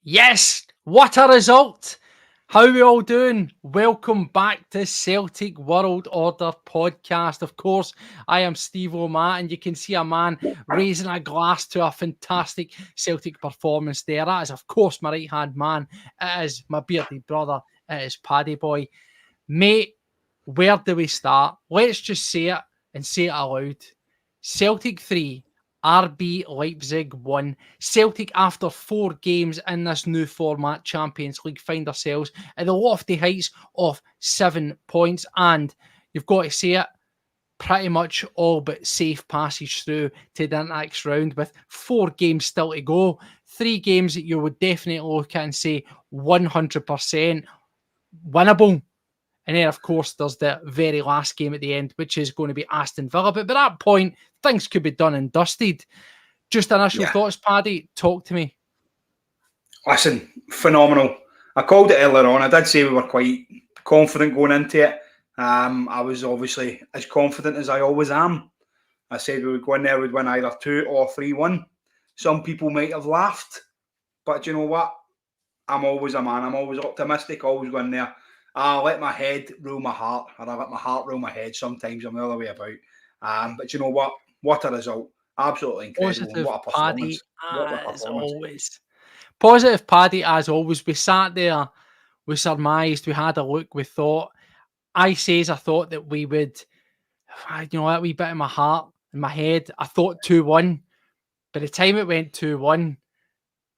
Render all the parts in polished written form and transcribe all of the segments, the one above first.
Yes, what a result! How we all doing? Welcome back to Celtic World Order podcast. Of course, I am Stevo Paddy, and you can see a man raising a glass to a fantastic Celtic performance there. That is, of course, my right-hand man. It is my bearded brother. It is Paddy Boy. Mate, where do we start? Let's just say it and say it aloud. Celtic 3, RB Leipzig 1. Celtic, after 4 games in this new format, Champions League, find ourselves at the lofty heights of 7 points. And you've got to say it, pretty much all but safe passage through to the next round with 4 games still to go. 3 games that you would definitely look at and say 100% winnable. And then, of course, there's the very last game at the end, which is going to be Aston Villa. But by that point, things could be done and dusted. Just initial thoughts, Paddy. Talk to me. Listen, phenomenal. I called it earlier on. I did say we were quite confident going into it. I was obviously as confident as I always am. I said we would go in there, we'd win either 2 or 3-1. Some people might have laughed. But you know what? I'm always a man. I'm always optimistic, always go in there. I let my head rule my heart, or I let my heart rule my head. Sometimes I'm the other way about. But you know what? What a result. Absolutely incredible. Positive what a performance. Paddy, as always. Positive Paddy, as always. We sat there, we surmised, we had a look, we thought. I thought that we would, that wee bit in my heart, in my head, I thought 2-1. By the time it went 2-1,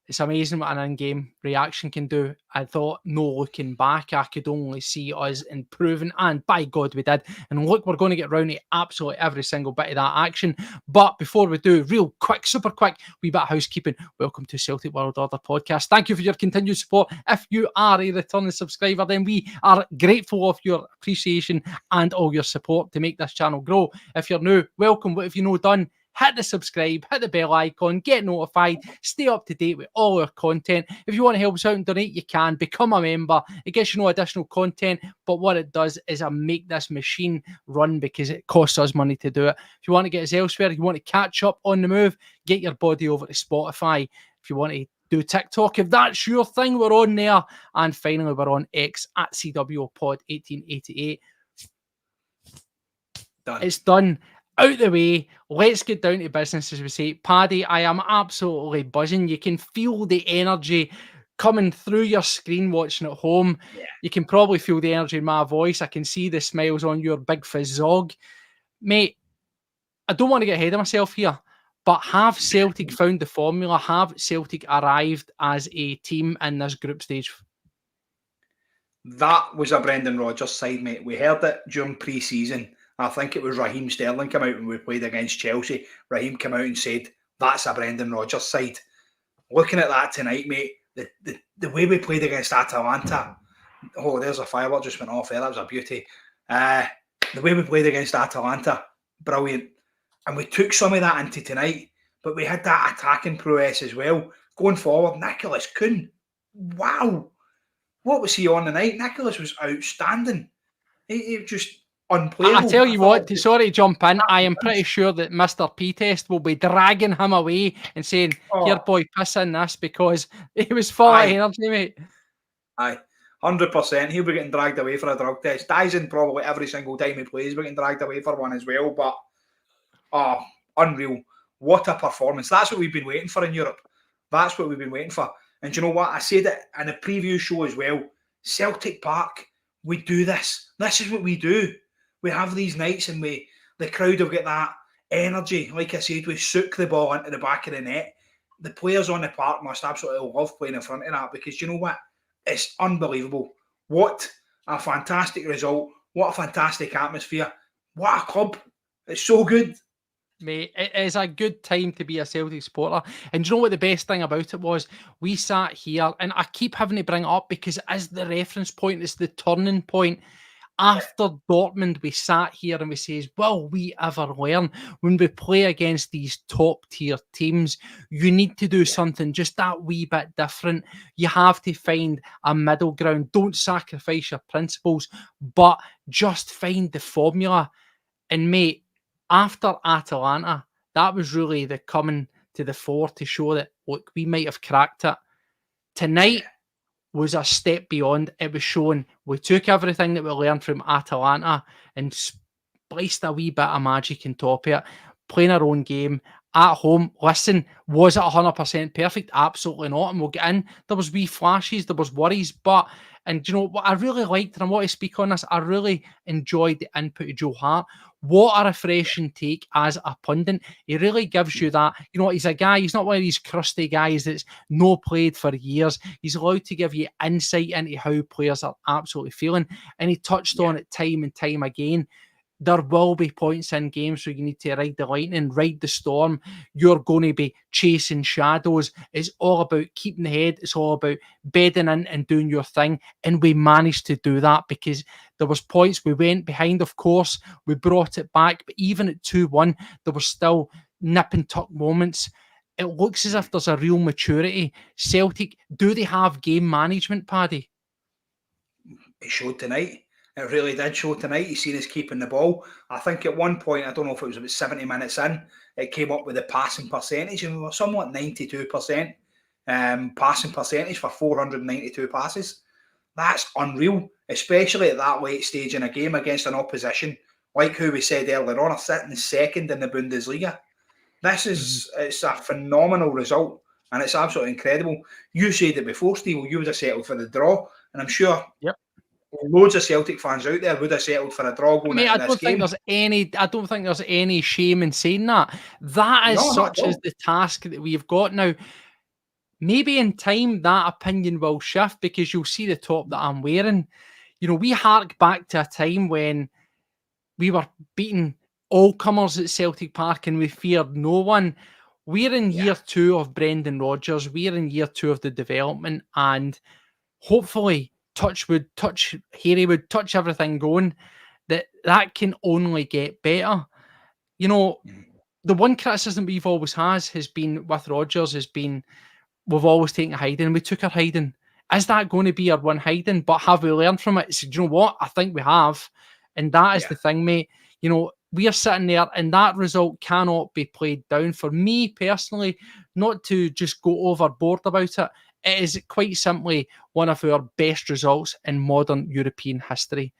it's amazing what an in-game reaction can do. I thought, no looking back, I could only see us improving, and by God, we did. And look, we're going to get round to absolutely every single bit of that action. But before we do, real quick, super quick, wee bit of housekeeping. Welcome to Celtic World Order podcast. Thank you for your continued support. If you are a returning subscriber, then we are grateful of your appreciation and all your support to make this channel grow. If you're new, welcome. What have you not done? Hit the subscribe, hit the bell icon, get notified, stay up to date with all our content. If you want to help us out and donate, you can. Become a member. It gets you no additional content, but what it does is make this machine run because it costs us money to do it. If you want to get us elsewhere, you want to catch up on the move, get your body over to Spotify. If you want to do TikTok, if that's your thing, we're on there. And finally, we're on X at CWPod1888. Done. It's done. Out the way, let's get down to business, as we say. Paddy, I am absolutely buzzing. You can feel the energy coming through your screen watching at home. Yeah. You can probably feel the energy in my voice. I can see the smiles on your big fizzog. Mate, I don't want to get ahead of myself here, but have Celtic found the formula? Have Celtic arrived as a team in this group stage? That was a Brendan Rodgers side, mate. We heard it during pre-season. I think it was Raheem Sterling come out when we played against Chelsea. Raheem came out and said, that's a Brendan Rodgers side. Looking at that tonight, mate, the way we played against Atalanta, oh, there's a firework just went off there. That was a beauty. The way we played against Atalanta, brilliant. And we took some of that into tonight, but we had that attacking prowess as well. Going forward, Nicholas Kuhn, wow. What was he on tonight? Nicholas was outstanding. He just... unplayable. I tell you what, sorry to jump in, I am pretty sure that Mr. P-Test will be dragging him away and saying, here boy, piss in this, because he was full of energy, mate. Aye, 100%. He'll be getting dragged away for a drug test. Dies in probably every single time he plays. We're getting dragged away for one as well, but unreal. What a performance. That's what we've been waiting for in Europe. That's what we've been waiting for. And do you know what? I said it in a preview show as well. Celtic Park, we do this. This is what we do. We have these nights and the crowd will get that energy. Like I said, we soak the ball into the back of the net. The players on the park must absolutely love playing in front of that because you know what? It's unbelievable. What a fantastic result. What a fantastic atmosphere. What a club. It's so good. Mate, it is a good time to be a Celtic supporter. And do you know what the best thing about it was? We sat here, and I keep having to bring it up because as the reference point, it's the turning point. after Dortmund, we sat here and we says, will we ever learn? When we play against these top tier teams, you need to do something just that wee bit different. You have to find a middle ground. Don't sacrifice your principles, but just find the formula. And mate, after Atalanta, that was really the coming to the fore to show that, look, we might have cracked it. Tonight was a step beyond. It was showing we took everything that we learned from Atalanta and spliced a wee bit of magic on top of it, playing our own game at home. Listen, was it 100% perfect? Absolutely not. And we'll get in. There was wee flashes, there was worries, but, and you know what I really liked, and I want to speak on this, I really enjoyed the input of Joe Hart. What a refreshing take as a pundit. He really gives you that. You know what? He's a guy, he's not one of these crusty guys that's no played for years. He's allowed to give you insight into how players are absolutely feeling. And he touched on it time and time again. There will be points in games where you need to ride the lightning, ride the storm. You're going to be chasing shadows. It's all about keeping the head. It's all about bedding in and doing your thing. And we managed to do that because there was points we went behind, of course. We brought it back. But even at 2-1, there were still nip and tuck moments. It looks as if there's a real maturity. Celtic, do they have game management, Paddy? It showed tonight. It really did show tonight. You seen us keeping the ball. I think at one point, I don't know if it was about 70 minutes in, it came up with the passing percentage, and we were somewhat 92% passing percentage for 492 passes. That's unreal, especially at that late stage in a game against an opposition, like who we said earlier on, are sitting second in the Bundesliga. This is it's a phenomenal result, and it's absolutely incredible. You said it before, Steve, you would have settled for the draw, and I'm sure loads of Celtic fans out there would have settled for a draw going into this game. I don't think there's any shame in saying that. That is such as the task that we've got now. Maybe in time that opinion will shift because you'll see the top that I'm wearing. You know, we hark back to a time when we were beating all comers at Celtic Park and we feared no one. We're in year 2 of Brendan Rodgers. We're in year 2 of the development, and hopefully, touch Harrywood, touch everything going, that can only get better. You know, the one criticism we've always has been with Rodgers has been we've always taken a hiding. We took our hiding. Is that going to be our one hiding? But have we learned from it? So, do you know what? I think we have. And that is the thing, mate. You know, we are sitting there and that result cannot be played down. For me personally, not to just go overboard about it, it is quite simply one of our best results in modern European history.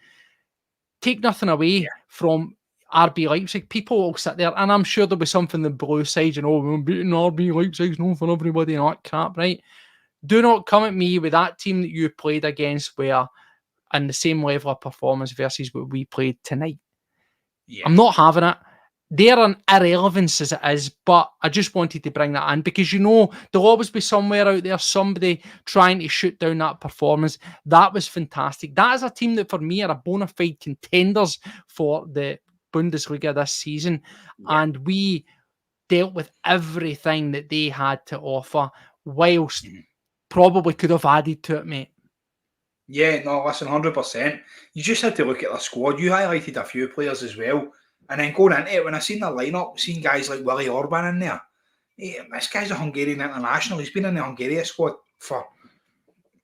Take nothing away from RB Leipzig. People will sit there, and I'm sure there'll be something the blue side, we're beating RB Leipzig's known for everybody and that crap, right? Do not come at me with that team that you played against where in the same level of performance versus what we played tonight. I'm not having it. They're an irrelevance as it is, but I just wanted to bring that in because, you know, there'll always be somewhere out there, somebody trying to shoot down that performance. That was fantastic. That is a team that for me are a bona fide contenders for the Bundesliga this season. And we dealt with everything that they had to offer whilst probably could have added to it, mate. Yeah, no, listen, 100%. You just had to look at the squad. You highlighted a few players as well. And then going into it, when I seen the lineup, seeing guys like Willie Orban in there, this guy's a Hungarian international. He's been in the Hungarian squad for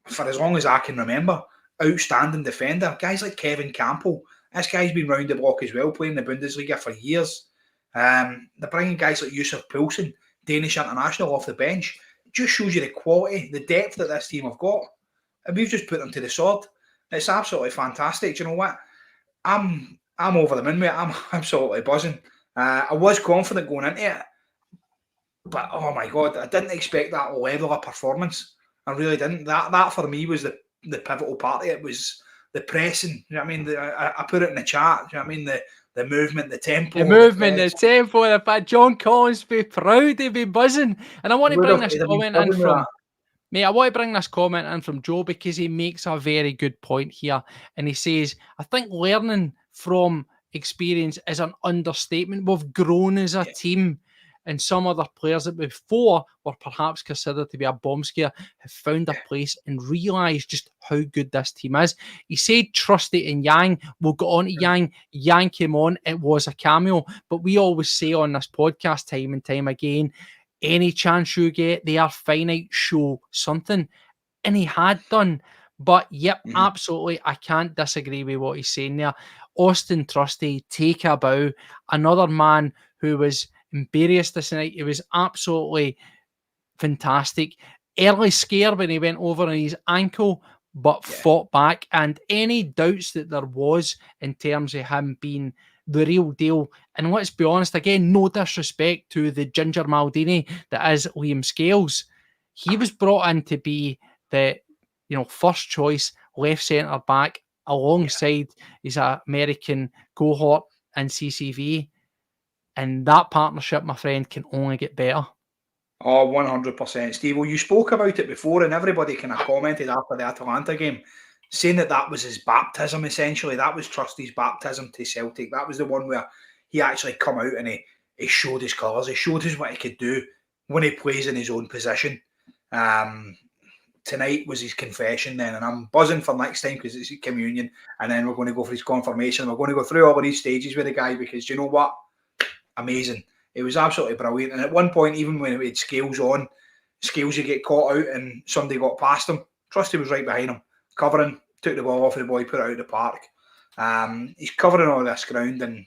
as long as I can remember. Outstanding defender. Guys like Kevin Campbell. This guy's been round the block as well, playing the Bundesliga for years. They're bringing guys like Yusuf Poulsen, Danish international, off the bench. It just shows you the quality, the depth that this team have got. And we've just put them to the sword. It's absolutely fantastic. Do you know what? I'm over the moon, mate. I'm absolutely buzzing. I was confident going into it, but oh my God, I didn't expect that level of performance. I really didn't. That for me was the pivotal part of it. Was the pressing. You know what I mean? I put it in the chat. You know what I mean? The movement, the tempo. The movement, the tempo. In fact, John Collins be proud, he'd be buzzing. And I want to bring this comment in from... Mate, I want to bring this comment in from Joe because he makes a very good point here. And he says, I think learning from experience is an understatement. We've grown as a team. and some other players that before were perhaps considered to be a bomb scare have found a place and realised just how good this team is. He said trusty in Yang. We'll go on to Yang. Yang came on. It was a cameo. But we always say on this podcast time and time again, any chance you get, they are finite, show something. And he had done. But yep, absolutely, I can't disagree with what he's saying there. Austin Trusty, take a bow. Another man who was embarrassed this night. He was absolutely fantastic. Early scare when he went over on his ankle, but fought back. And any doubts that there was in terms of him being the real deal. And let's be honest, again, no disrespect to the Ginger Maldini that is Liam Scales. He was brought in to be the first choice left centre back alongside his American cohort in CCV. And that partnership, my friend, can only get better. Oh, 100%. Steve, well, you spoke about it before, and everybody kind of commented after the Atalanta game, saying that was his baptism, essentially. That was Trusty's baptism to Celtic. That was the one where he actually come out and he showed his colours. He showed us what he could do when he plays in his own position. Tonight was his confession then, and I'm buzzing for next time because it's his communion, and then we're going to go for his confirmation. We're going to go through all of these stages with the guy because you know what? Amazing. It was absolutely brilliant. And at one point, even when we had Scales on, Scales would get caught out and somebody got past him. Trusty was right behind him, covering, took the ball off of the boy, put it out of the park. He's covering all this ground and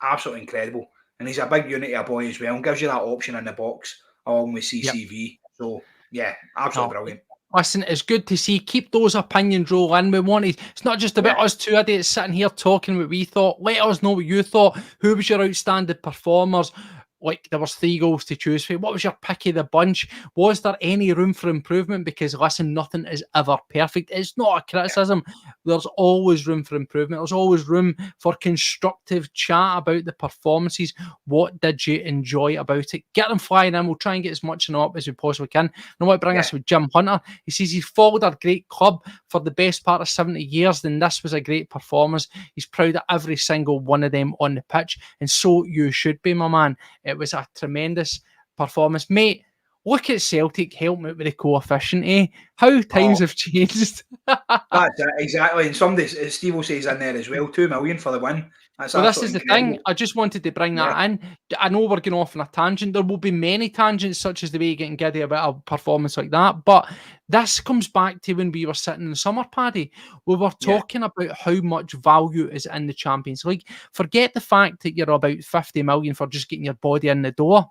absolutely incredible. And he's a big unity of boy as well and gives you that option in the box along with CCV. Yep. So, yeah, absolutely brilliant. Listen, it's good to see. Keep those opinions rolling. We wanted, it's not just about us two idiots sitting here talking what we thought. Let us know what you thought. Who was your outstanding performers? Like, there was 3 goals to choose from. What was your pick of the bunch? Was there any room for improvement? Because, listen, nothing is ever perfect. It's not a criticism. There's always room for improvement. There's always room for constructive chat about the performances. What did you enjoy about it? Get them flying in. We'll try and get as much in up as we possibly can. And I want to bring us with Jim Hunter. He says he's followed our great club for the best part of 70 years, and this was a great performance. He's proud of every single one of them on the pitch, and so you should be, my man. It was a tremendous performance. Mate, look at Celtic, help me with the coefficient, eh? How times have changed. That's it, exactly. And somebody, Stevo says in there as well, 2 million for the win. Well, this is the thing. I just wanted to bring that in. I know we're going off on a tangent. There will be many tangents, such as the way you're getting giddy about a performance like that. But this comes back to when we were sitting in the summer, Paddy. We were talking about how much value is in the Champions League. Forget the fact that you're about 50 million for just getting your body in the door.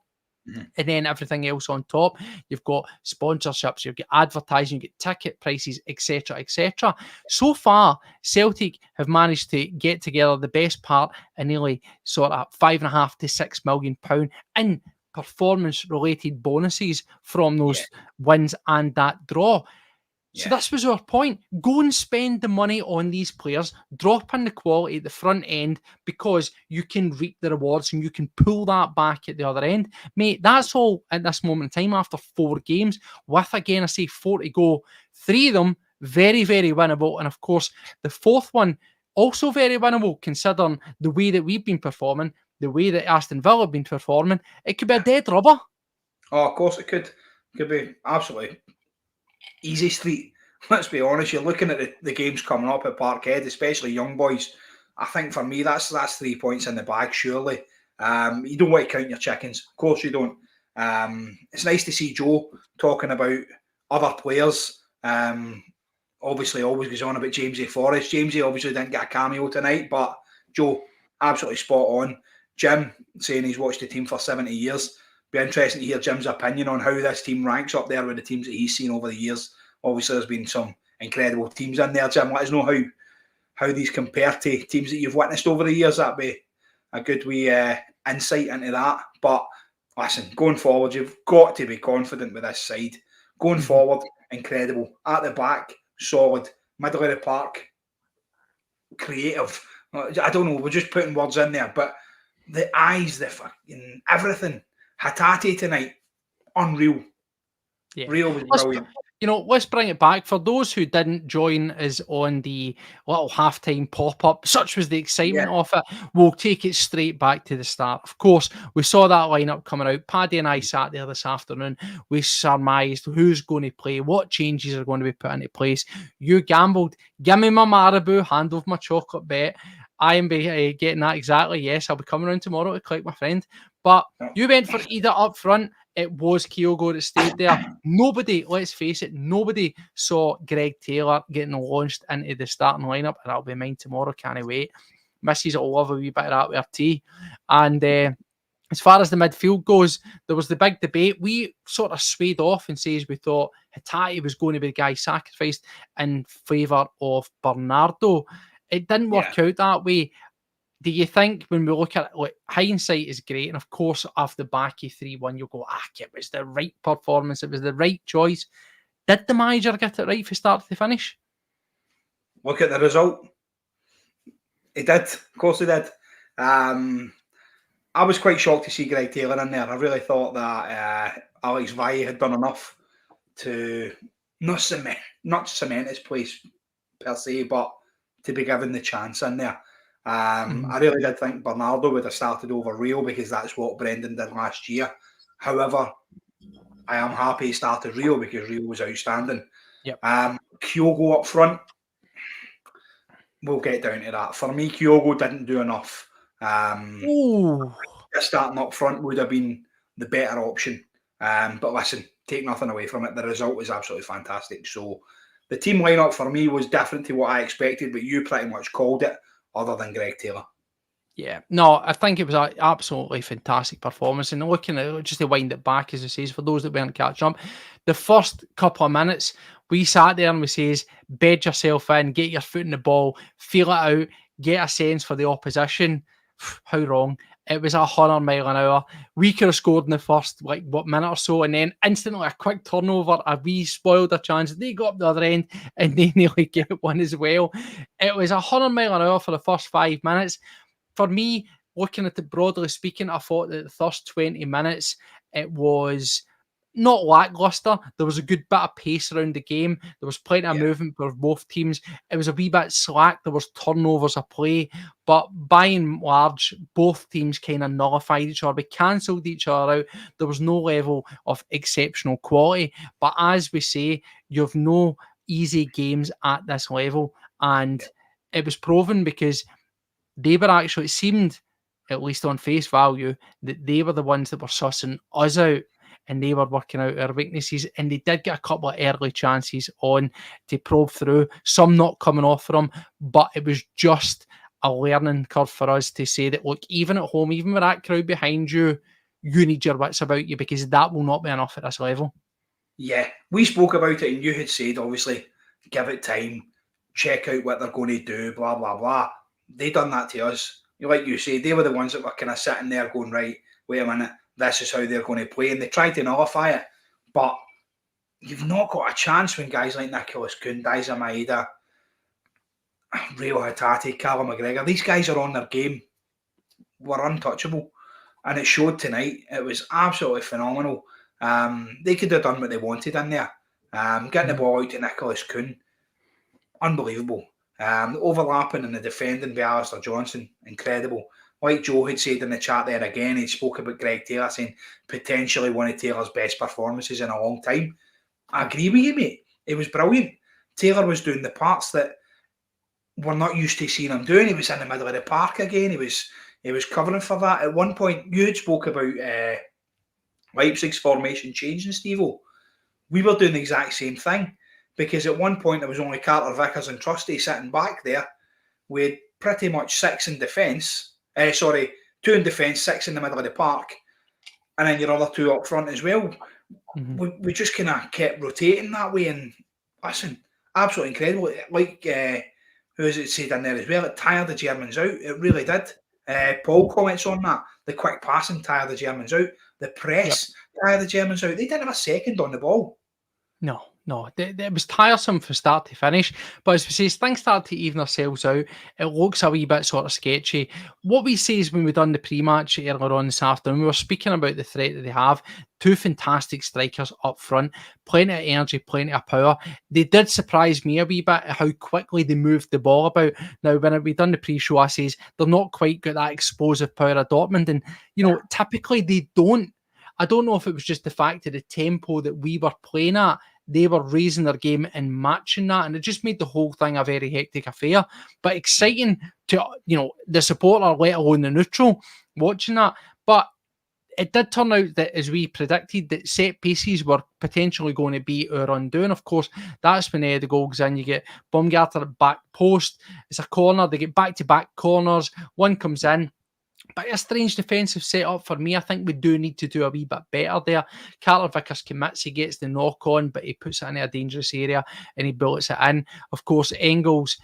And then everything else on top. You've got sponsorships, you've got advertising, you get ticket prices, etc., etc. So far, Celtic have managed to get together the best part in nearly sort of £5.5 to £6 million in performance-related bonuses from those wins and that draw. So this was our point. Go and spend the money on these players, drop in the quality at the front end because you can reap the rewards and you can pull that back at the other end. Mate, that's all at this moment in time after 4 games with, again, I say 4 to go. 3 of them very, very winnable. And of course, the 4th one also very winnable considering the way that we've been performing, the way that Aston Villa have been performing. It could be a dead rubber. Oh, of course it could. Could be absolutely easy street. Let's be honest, you're looking at the games coming up at Parkhead, especially young boys. I think for me, that's 3 points in the bag, surely. You don't want to count your chickens. Of course you don't. It's nice to see Joe talking about other players. Obviously, always goes on about Jamesy Forrest. Jamesy obviously didn't get a cameo tonight, but Joe, absolutely spot on. Jim, saying he's watched the team for 70 years. Be interesting to hear Jim's opinion on how this team ranks up there with the teams that he's seen over the years. Obviously, there's been some incredible teams in there. Jim, let us know how these compare to teams that you've witnessed over the years. That'd be a good wee insight into that. But listen, going forward, you've got to be confident with this side. Going forward, incredible. At the back, solid. Middle of the park, creative. I don't know, we're just putting words in there. But the eyes, the fucking everything. Hatate tonight, unreal. Yeah. Real was brilliant. let's bring it back. For those who didn't join us on the little halftime pop-up, such was the excitement of it, we'll take it straight back to the start. Of course, we saw that lineup coming out. Paddy and I sat there this afternoon. We surmised who's going to play, what changes are going to be put into place. You gambled. Give me my Marabou, hand over my chocolate bet. I am getting that exactly. Yes, I'll be coming around tomorrow to collect my friend. But you went for Ida up front. It was Kyogo that stayed there. Nobody, let's face it, nobody saw Greg Taylor getting launched into the starting lineup, and that'll be mine tomorrow. Can't wait. Missy's will love a wee bit of that with her tea. And as far as the midfield goes, there was the big debate. We sort of swayed off and says we thought Hatate was going to be the guy sacrificed in favour of Bernardo. It didn't work out that way. Do you think when we look at it, hindsight is great, and of course, off the back of 3-1, you'll go, it was the right performance, it was the right choice. Did the manager get it right from start to finish? Look at the result. He did. Of course he did. I was quite shocked to see Greg Taylor in there. I really thought that Alex Valle had done enough to not cement his place per se, but to be given the chance in there. I really did think Bernardo would have started over Rio because that's what Brendan did last year. However, I am happy he started Rio because Rio was outstanding. Yep. Kyogo up front, we'll get down to that. For me, Kyogo didn't do enough. Starting up front would have been the better option. But listen, take nothing away from it. The result was absolutely fantastic. So the team lineup for me was different to what I expected, but you pretty much called it, other than Greg Taylor. Yeah, no, I think it was an absolutely fantastic performance. And looking at it, just to wind it back, as it says, for those that weren't catching up, the first couple of minutes, we sat there and we says, bed yourself in, get your foot in the ball, feel it out, get a sense for the opposition. How wrong. It was 100 mile an hour. We could have scored in the first minute or so, and then instantly a quick turnover, we spoiled a chance. They got up the other end and they nearly get one as well. It was 100 mile an hour for the first 5 minutes. For me, looking at it broadly speaking, I thought that the first 20 minutes, it was not lackluster. There was a good bit of pace around the game. There was plenty of movement for both teams. It was a wee bit slack. There was turnovers of play. But by and large, both teams kind of nullified each other. We cancelled each other out. There was no level of exceptional quality. But as we say, you have no easy games at this level. And it was proven because they were actually, it seemed, at least on face value, that they were the ones that were sussing us out. And they were working out our weaknesses, and they did get a couple of early chances on to probe through, some not coming off for them, but it was just a learning curve for us to say that, look, even at home, even with that crowd behind you, you need your wits about you because that will not be enough at this level. Yeah, we spoke about it, and you had said, obviously, give it time, check out what they're going to do, blah, blah, blah. They done that to us. Like you say, they were the ones that were kind of sitting there going, right, wait a minute, this is how they're going to play, and they tried to nullify it. But you've not got a chance when guys like Nicholas Kuhn, Daiza Maeda, Rio Hatate, Callum McGregor, these guys are on their game. We're untouchable. And it showed tonight. It was absolutely phenomenal. They could have done what they wanted in there. Getting the ball out to Nicholas Kuhn, unbelievable. The overlapping and the defending by Alistair Johnson, incredible. Like Joe had said in the chat there again, he spoke about Greg Taylor saying potentially one of Taylor's best performances in a long time. I agree with you, mate. It was brilliant. Taylor was doing the parts that we're not used to seeing him doing. He was in the middle of the park again. He was covering for that. At one point, you had spoke about Leipzig's formation changing, Stevo. We were doing the exact same thing because at one point there was only Carter Vickers and Trusty sitting back there with pretty much 6 in defence. 2 in defence, 6 in the middle of the park, and then your other 2 up front as well. We just kind of kept rotating that way, and listen, absolutely incredible. Like who has it said in there as well? It tired the Germans out. It really did. Paul comments on that. The quick passing tired the Germans out. The press tired the Germans out. They didn't have a second on the ball. No, it was tiresome from start to finish. But as we say, things start to even themselves out. It looks a wee bit sort of sketchy. What we say is when we done the pre-match earlier on this afternoon, we were speaking about the threat that they have. Two fantastic strikers up front, plenty of energy, plenty of power. They did surprise me a wee bit at how quickly they moved the ball about. Now, when we done the pre-show, I says they're not quite got that explosive power of Dortmund, and typically they don't. I don't know if it was just the fact of the tempo that we were playing at. They were raising their game and matching that, and it just made the whole thing a very hectic affair. But exciting to the supporter, let alone the neutral, watching that. But it did turn out that, as we predicted, that set pieces were potentially going to be our undoing. Of course, that's when the goal goes in. You get Baumgartner at back post. It's a corner. They get back-to-back corners. One comes in. But a strange defensive setup for me. I think we do need to do a wee bit better there. Carter Vickers commits, he gets the knock on, but he puts it in a dangerous area and he bullets it in. Of course, Engels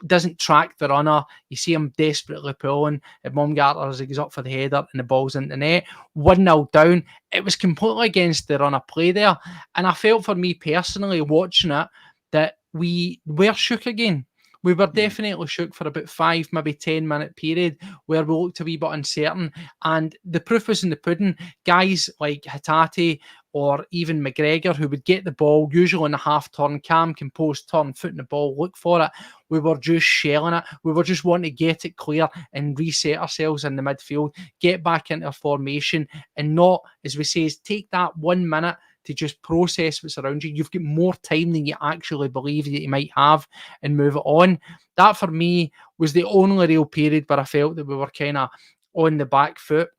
doesn't track the runner. You see him desperately pulling. And Baumgartner as he goes up for the header and the ball's in the net. 1-0 down. It was completely against the run of play there. And I felt for me personally watching it that we were shook again. We were definitely shook for about 5, maybe 10-minute period where we looked a wee bit uncertain. And the proof was in the pudding. Guys like Hatate or even McGregor, who would get the ball, usually in the half-turn, calm, composed turn, foot in the ball, look for it. We were just shelling it. We were just wanting to get it clear and reset ourselves in the midfield, get back into our formation, and not, as we say, take that 1 minute to just process what's around you. You've got more time than you actually believe that you might have and move it on. That, for me, was the only real period where I felt that we were kind of on the back foot.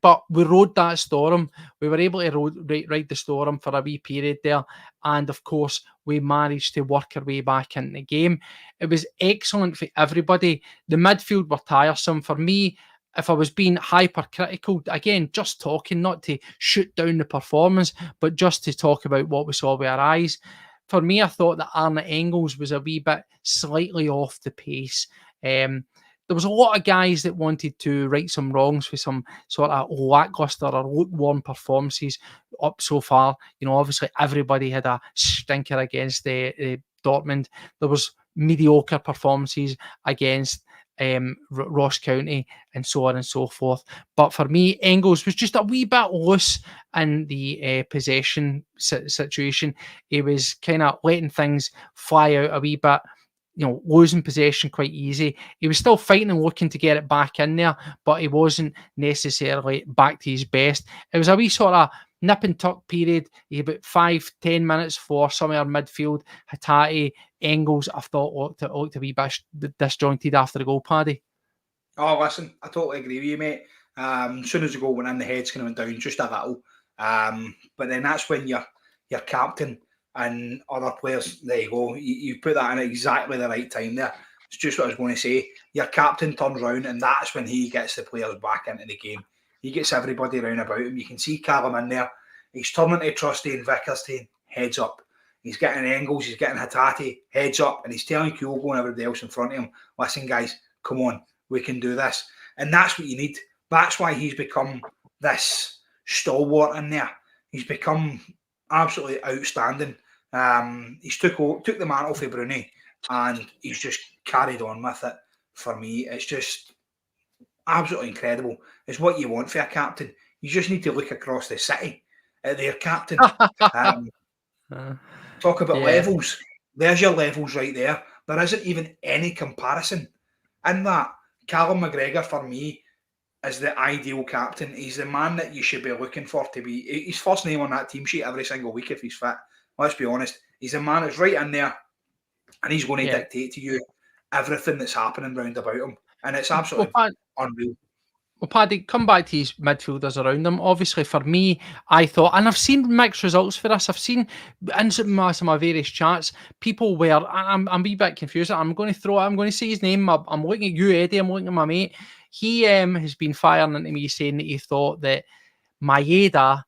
But we rode that storm. We were able to ride the storm for a wee period there. And, of course, we managed to work our way back into the game. It was excellent for everybody. The midfield were tiresome. For me, if I was being hypercritical, again, just talking, not to shoot down the performance, but just to talk about what we saw with our eyes. For me, I thought that Arne Engels was a wee bit slightly off the pace. There was a lot of guys that wanted to right some wrongs for some sort of lackluster or lukewarm performances up so far. Obviously everybody had a stinker against Dortmund. There was mediocre performances against Ross County and so on and so forth. But for me, Engels was just a wee bit loose in the possession situation. He was kind of letting things fly out a wee bit, losing possession quite easy. He was still fighting and looking to get it back in there, but he wasn't necessarily back to his best. It was a wee sort of nip and tuck period. He had about 5-10 minutes for somewhere midfield. Hatate, Engels, I thought looked a wee bit disjointed after the goal, Paddy. Oh, listen, I totally agree with you, mate. As soon as the goal went in, the heads kind of went down just a little. But then that's when your captain and other players, there you go, you put that in at exactly the right time there. It's just what I was going to say. Your captain turns around and that's when he gets the players back into the game. He gets everybody around about him. You can see Callum in there. He's turning to Trusty and Vickers saying, heads up. He's getting Engels, he's getting Hatate, heads up. And he's telling Kyogo and everybody else in front of him, listen, guys, come on, we can do this. And that's what you need. That's why he's become this stalwart in there. He's become absolutely outstanding. He's took the mantle for Bruni and he's just carried on with it. For me, it's just absolutely incredible. It's what you want for a captain. You just need to look across the city at their captain. Talk about levels. There's your levels right there. There isn't even any comparison. In that, Callum McGregor, for me, is the ideal captain. He's the man that you should be looking for to be his first name on that team sheet every single week if he's fit. Let's be honest. He's a man that's right in there and he's going to dictate to you everything that's happening round about him. And it's absolutely unreal. Well, Paddy, come back to his midfielders around him. Obviously, for me, I thought, and I've seen mixed results for this. I've seen in some of my various chats, people where I'm a wee bit confused. I'm going to say his name. I'm looking at you, Eddie. I'm looking at my mate. He has been firing into me saying that he thought that Maeda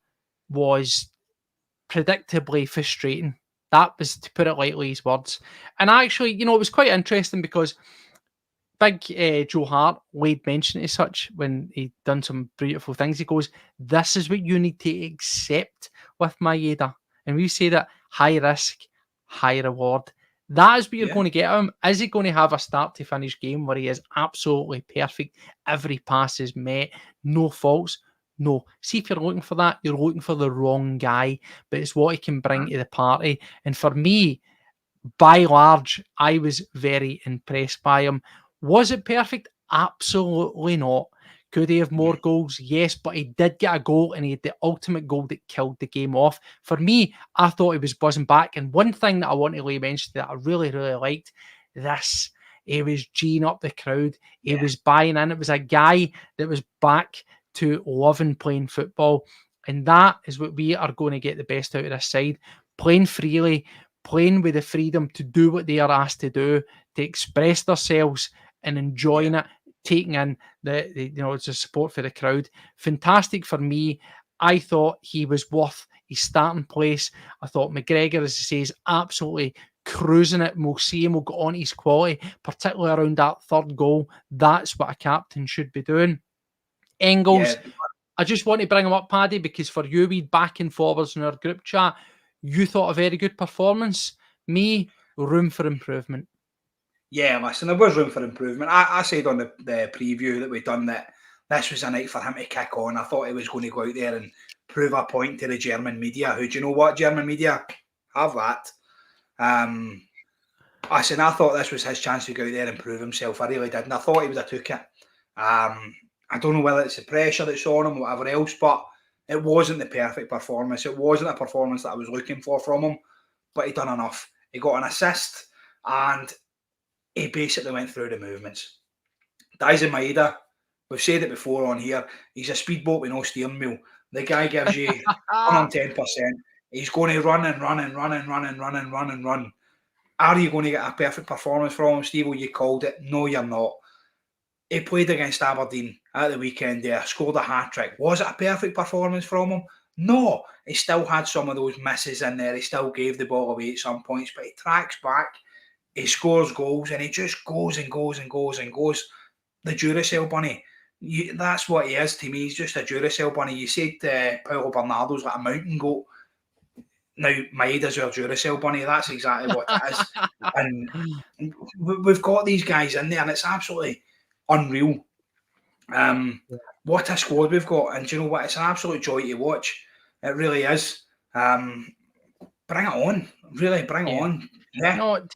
was predictably frustrating. That was, to put it lightly, his words. And actually, it was quite interesting because Big Joe Hart laid mention to such when he done some beautiful things. He goes, this is what you need to accept with Maeda. And we say that high risk, high reward. That is what you're Yeah. going to get him. Is he going to have a start to finish game where he is absolutely perfect? Every pass is met, no faults. No. See, if you're looking for that, you're looking for the wrong guy, but it's what he can bring to the party. And for me, by large, I was very impressed by him. Was it perfect? Absolutely not. Could he have more goals? Yes, but he did get a goal, and he had the ultimate goal that killed the game off. For me, I thought he was buzzing back. And one thing that I want to mention that I really, really liked, this, he was geeing up the crowd. He was buying in. It was a guy that was back to loving playing football. And that is what we are going to get the best out of this side. Playing freely, playing with the freedom to do what they are asked to do, to express themselves and enjoying it, taking in it's a support for the crowd. Fantastic for me. I thought he was worth his starting place. I thought McGregor, as he says, absolutely cruising it. We'll see him, we'll go on his quality, particularly around that third goal. That's what a captain should be doing. Engels, I just want to bring him up, Paddy, because for you, we back and forwards in our group chat, you thought a very good performance. Me, room for improvement. Yeah, listen, there was room for improvement. I said on the preview that we'd done that this was a night for him to kick on. I thought he was going to go out there and prove a point to the German media, who, do you know what, German media? Have that. I thought this was his chance to go out there and prove himself. I really did. And I thought he would have took it. I don't know whether it's the pressure that's on him or whatever else, but it wasn't the perfect performance. It wasn't a performance that I was looking for from him, but he done enough. He got an assist, and he basically went through the movements. Daizen Maeda, we've said it before on here, he's a speedboat with no steering wheel. The guy gives you 110%. He's going to run and run and run and run and run and run and run. Are you going to get a perfect performance from him, Stevo? You called it. No, you're not. He played against Aberdeen at the weekend there, scored a hat-trick. Was it a perfect performance from him? No. He still had some of those misses in there. He still gave the ball away at some points, but he tracks back. He scores goals, and he just goes and goes and goes and goes. The Duracell bunny. That's what he is to me. He's just a Duracell bunny. You said Paulo Bernardo's like a mountain goat. Now, Maeda's our Duracell bunny. That's exactly what it is. And we've got these guys in there, and it's absolutely unreal. What a squad we've got. And do you know what? It's an absolute joy to watch. It really is. Bring it on. Really, bring it on. Yeah. No,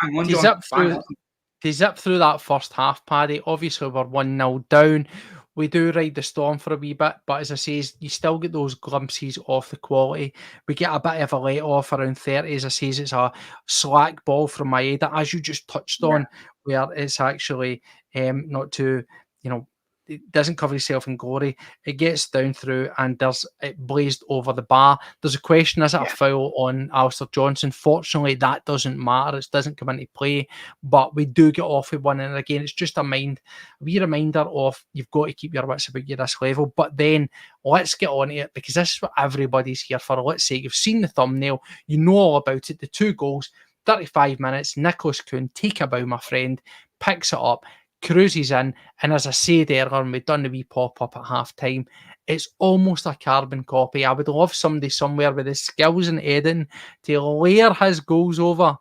to zip through that first half, Paddy, obviously we're 1-0 down. We do ride the storm for a wee bit, but as I say, you still get those glimpses of the quality. We get a bit of a let-off around 30. As I say, it's a slack ball from Maeda, as you just touched on, where it's actually not too, it doesn't cover itself in glory. It gets down through, and it blazed over the bar. There's a question, is it a foul on Alistair Johnson? Fortunately, that doesn't matter. It doesn't come into play, but we do get off with one. And again, it's just a wee reminder of you've got to keep your wits about you this level. But then let's get on to it, because this is what everybody's here for. Let's say you've seen the thumbnail, you know all about it. The 2 goals, 35 minutes, Nicholas Kuhn, take a bow, my friend, picks it up, cruises in, and as I said earlier, and we've done the wee pop-up at half-time, it's almost a carbon copy. I would love somebody somewhere with the skills and editing to layer his goals over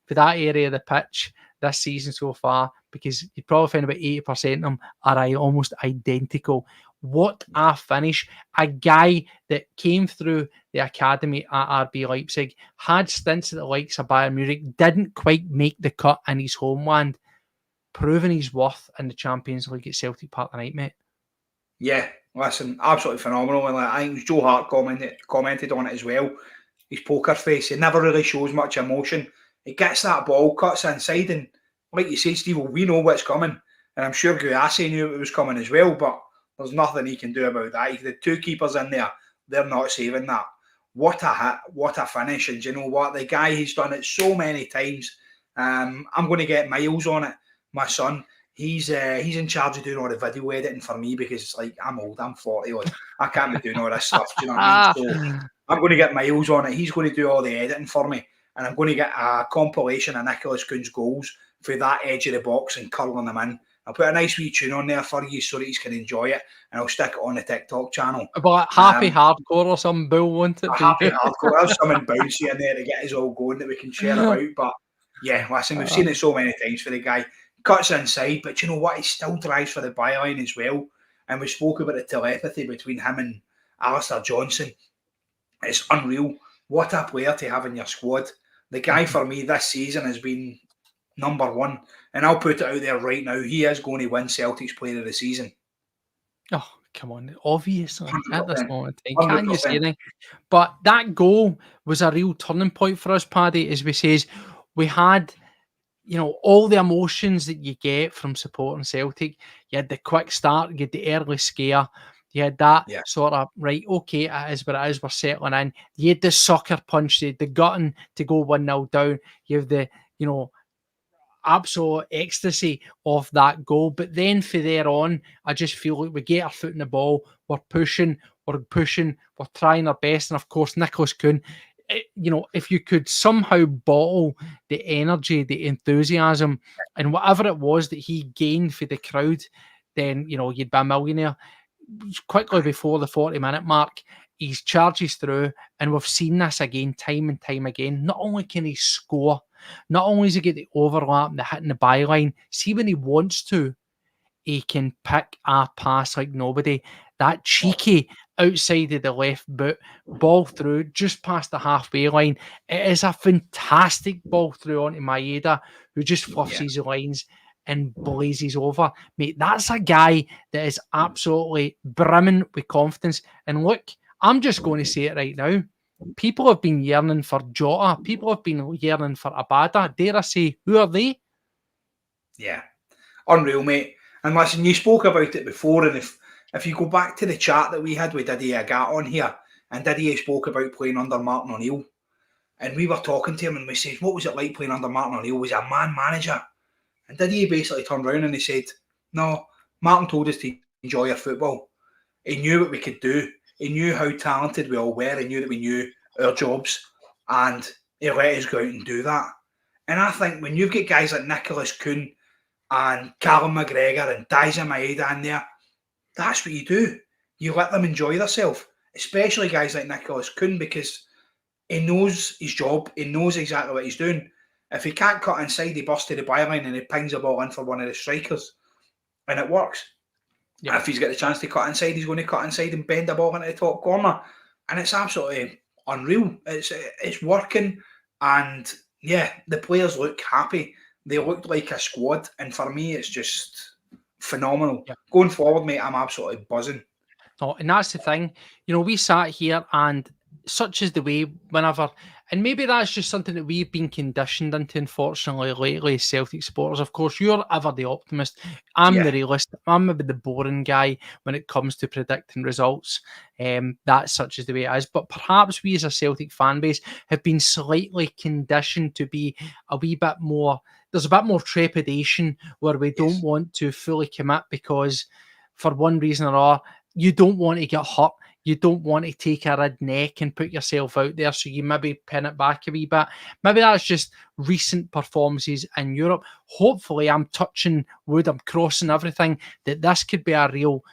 for that area of the pitch this season so far, because you probably find about 80% of them are almost identical. What a finish. A guy that came through the academy at RB Leipzig, had stints at the likes of Bayern Munich, didn't quite make the cut in his homeland, proving his worth in the Champions League at Celtic Park tonight, mate. Yeah, listen, absolutely phenomenal. And I think Joe Hart commented on it as well. His poker face, he never really shows much emotion. He gets that ball, cuts inside, and like you said, Steve, we know what's coming. And I'm sure Guiassi knew it was coming as well, but there's nothing he can do about that. The 2 keepers in there, they're not saving that. What a hit, what a finish. And do you know what? The guy, he's done it so many times. I'm going to get Miles on it. My son, he's in charge of doing all the video editing for me, because it's like, I'm old, I'm 40, I can't be doing all this stuff, do you know what I mean? So I'm going to get Miles on it. He's going to do all the editing for me, and I'm going to get a compilation of Nicholas Kuhn's goals for that edge of the box and curling them in, and I'll put a nice wee tune on there for you so that you can enjoy it, and I'll stick it on the TikTok channel. But happy hardcore or some bull, won't it A be? happy hardcore. I'll have something bouncy in there to get us all going that we can share about. But yeah, listen, we've seen it so many times for the guy. Cuts inside, but you know what? He still drives for the byline as well. And we spoke about the telepathy between him and Alistair Johnson. It's unreal. What a player to have in your squad. The guy for me this season has been number one. And I'll put it out there right now. He is going to win Celtic's Player of the Season. Oh, come on. Obviously, 100%. at this moment in time. Can't you 100%. say anything? But that goal was a real turning point for us, Paddy, as we says. We had, you know, all the emotions that you get from supporting Celtic. You had the quick start, you had the early scare. You had that sort of, right, okay, it is what it is, we're settling in. You had the sucker punch, the gutting to go 1-0 down. You have the, you know, absolute ecstasy of that goal. But then for there on, I just feel like we get our foot in the ball, we're pushing, we're trying our best. And of course, Nicholas Kuhn, you know, if you could somehow bottle the energy, the enthusiasm, and whatever it was that he gained for the crowd, then, you know, you'd be a millionaire. Quickly before the 40-minute mark, he charges through, and we've seen this again, time and time again. Not only can he score, not only does he get the overlap, the hitting the byline, see when he wants to, he can pick a pass like nobody. That cheeky outside of the left boot, ball through just past the halfway line. It is a fantastic ball through onto Maeda, who just fluffs his lines and blazes over. Mate, that's a guy that is absolutely brimming with confidence. And look, I'm just going to say it right now. People have been yearning for Jota. People have been yearning for Abada. Dare I say, who are they? Yeah, unreal, mate. And listen, you spoke about it before, and if you go back to the chat that we had with Didier Agat on here, and Didier spoke about playing under Martin O'Neill, and we were talking to him, and we said, what was it like playing under Martin O'Neill? Was he a man manager? And Didier basically turned around and he said, no, Martin told us to enjoy our football. He knew what we could do. He knew how talented we all were. He knew that we knew our jobs, and he let us go out and do that. And I think when you've got guys like Nicholas Kuhn and Callum McGregor and Daiza Maeda in there, that's what you do. You let them enjoy themselves, especially guys like Nicholas Kuhn, because he knows his job. He knows exactly what he's doing. If he can't cut inside, he busts to the byline and he pings the ball in for one of the strikers, and it works. Yeah. If he's got the chance to cut inside, he's going to cut inside and bend the ball into the top corner, and it's absolutely unreal. It's working, and yeah, the players look happy. They look like a squad, and for me, it's just phenomenal. Yeah. Going forward, mate, I'm absolutely buzzing. Oh, and that's the thing. You know, we sat here, and such is the way whenever, and maybe that's just something that we've been conditioned into, unfortunately, lately as Celtic supporters. Of course, you're ever the optimist. I'm the realist. I'm maybe the boring guy when it comes to predicting results. That's such as the way it is. But perhaps we as a Celtic fan base have been slightly conditioned to be a wee bit more, there's a bit more trepidation where we don't want to fully commit because for one reason or other, you don't want to get hurt. You don't want to take a red neck and put yourself out there, so you maybe pin it back a wee bit. Maybe that's just recent performances in Europe. Hopefully, I'm touching wood, I'm crossing everything, that this could be a real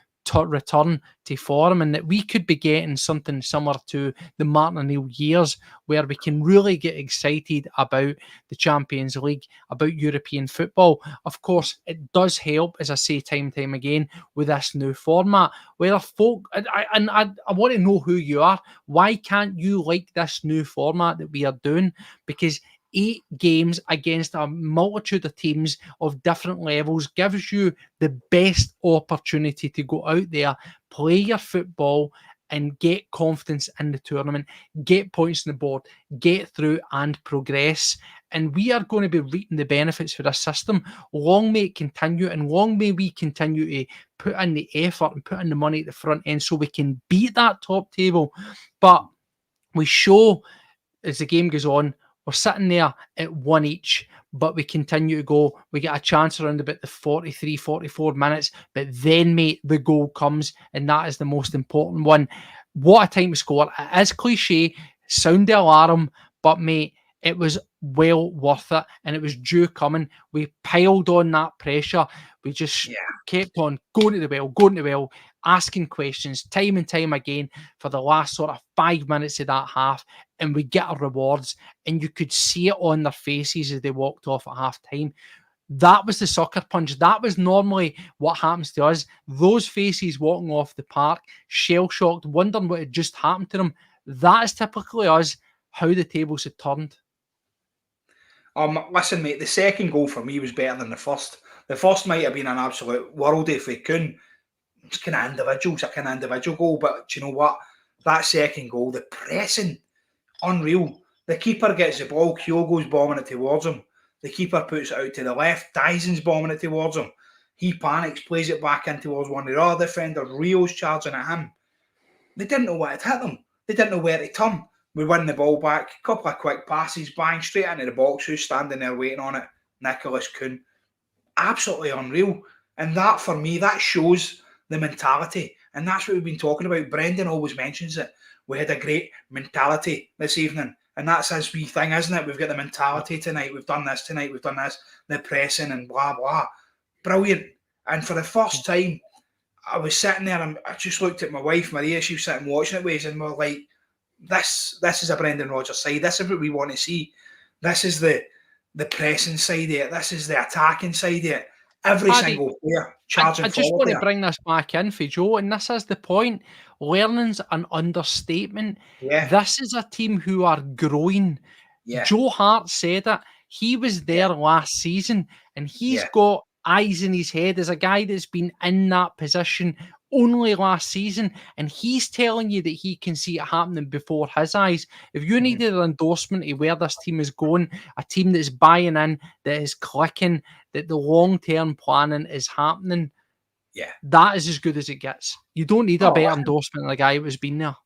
return to form and that we could be getting something similar to the Martin O'Neill years where we can really get excited about the Champions League, about European football. Of course, it does help, as I say time and time again, with this new format where folk, I want to know who you are. Why can't you like this new format that we are doing? Because 8 games against a multitude of teams of different levels gives you the best opportunity to go out there, play your football and get confidence in the tournament, get points on the board, get through and progress. And we are going to be reaping the benefits for this system. Long may it continue, and long may we continue to put in the effort and put in the money at the front end so we can beat that top table. But we show, as the game goes on, we're sitting there at 1 each, but we continue to go. We get a chance around about the 43, 44 minutes, but then, mate, the goal comes, and that is the most important one. What a time to score. It is cliche, sound the alarm, but, mate, it was well worth it, and it was due coming. We piled on that pressure. We just kept on going to the well, asking questions time and time again for the last sort of 5 minutes of that half, and we get our rewards, and you could see it on their faces as they walked off at half time. That was the sucker punch. That was normally what happens to us. Those faces walking off the park, shell-shocked, wondering what had just happened to them. That is typically us, how the tables had turned. Listen, mate, the second goal for me was better than the first. The first might have been an absolute worldie if we couldn't. It's kind of individual goal, but do you know what? That second goal, the pressing, unreal. The keeper gets the ball, Kyogo's bombing it towards him. The keeper puts it out to the left, Dyson's bombing it towards him. He panics, plays it back in towards one of the other defenders, Rio's charging at him. They didn't know what had hit them. They didn't know where to turn. We win the ball back, a couple of quick passes, bang, straight into the box. Who's standing there waiting on it? Nicholas Kuhn. Absolutely unreal. And that, for me, that shows the mentality. And that's what we've been talking about. Brendan always mentions it. We had a great mentality this evening. And that's his wee thing, isn't it? We've got the mentality tonight. We've done this tonight. We've done this. The pressing and blah, blah. Brilliant. And for the first time, I was sitting there and I just looked at my wife, Maria. She was sitting watching it with us, and we're like, this is a Brendan Rodgers side. This is what we want to see. This is the pressing side of it. This is the attacking side of it. Every single player charging forward. I just want to bring this back in for Joe, and this is the point. Learning's an understatement. Yeah. This is a team who are growing. Yeah. Joe Hart said it. He was there last season, and he's got eyes in his head as a guy that's been in that position only last season, and he's telling you that he can see it happening before his eyes. If you needed an endorsement of where this team is going, a team that's buying in, that is clicking, that the long-term planning is happening, that is as good as it gets. You don't need a better endorsement than a guy who's been there.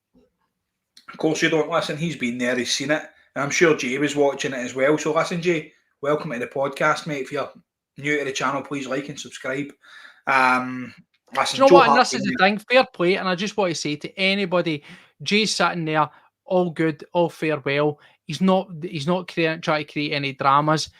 Of course you don't. Listen, he's been there, he's seen it, and I'm sure Jay was watching it as well. So listen, Jay, welcome to the podcast, mate. If you're new to the channel, please like and subscribe. Listen, do you know what? And this is the thing, fair play. And I just want to say to anybody, Jay's sitting there, all good, all farewell. He's not trying to create any dramas.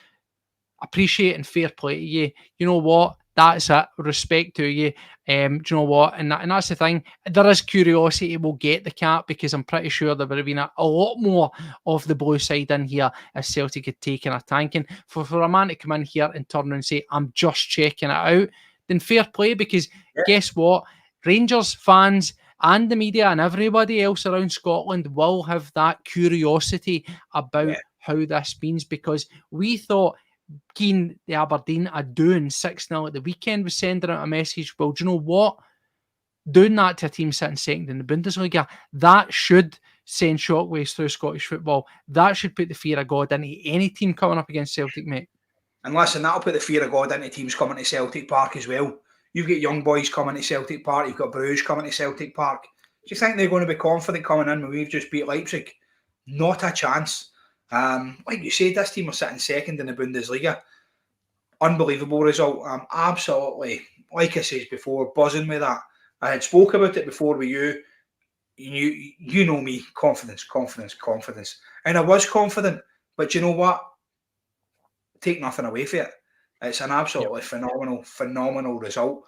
Appreciate and fair play to you. You know what? That's it. Respect to you. Do you know what? And that's the thing. There is curiosity. We'll get the cap, because I'm pretty sure there would have been a lot more of the blue side in here if Celtic had taken a tanking. For a man to come in here and turn around and say, I'm just checking it out, then fair play, because guess what? Rangers fans and the media and everybody else around Scotland will have that curiosity about how this means, because we thought Keane, the Aberdeen, are doing 6-0 at the weekend was sending out a message. Well, do you know what? Doing that to a team sitting second in the Bundesliga, that should send shockwaves through Scottish football. That should put the fear of God into any team coming up against Celtic, mate. And listen, that'll put the fear of God into teams coming to Celtic Park as well. You've got young boys coming to Celtic Park. You've got Bruges coming to Celtic Park. Do you think they're going to be confident coming in when we've just beat Leipzig? Not a chance. Like you said, this team are sitting second in the Bundesliga. Unbelievable result. Absolutely, like I said before, buzzing with that. I had spoke about it before with you. You know me, confidence. And I was confident, but you know what? Take nothing away from it. It's an absolutely phenomenal result.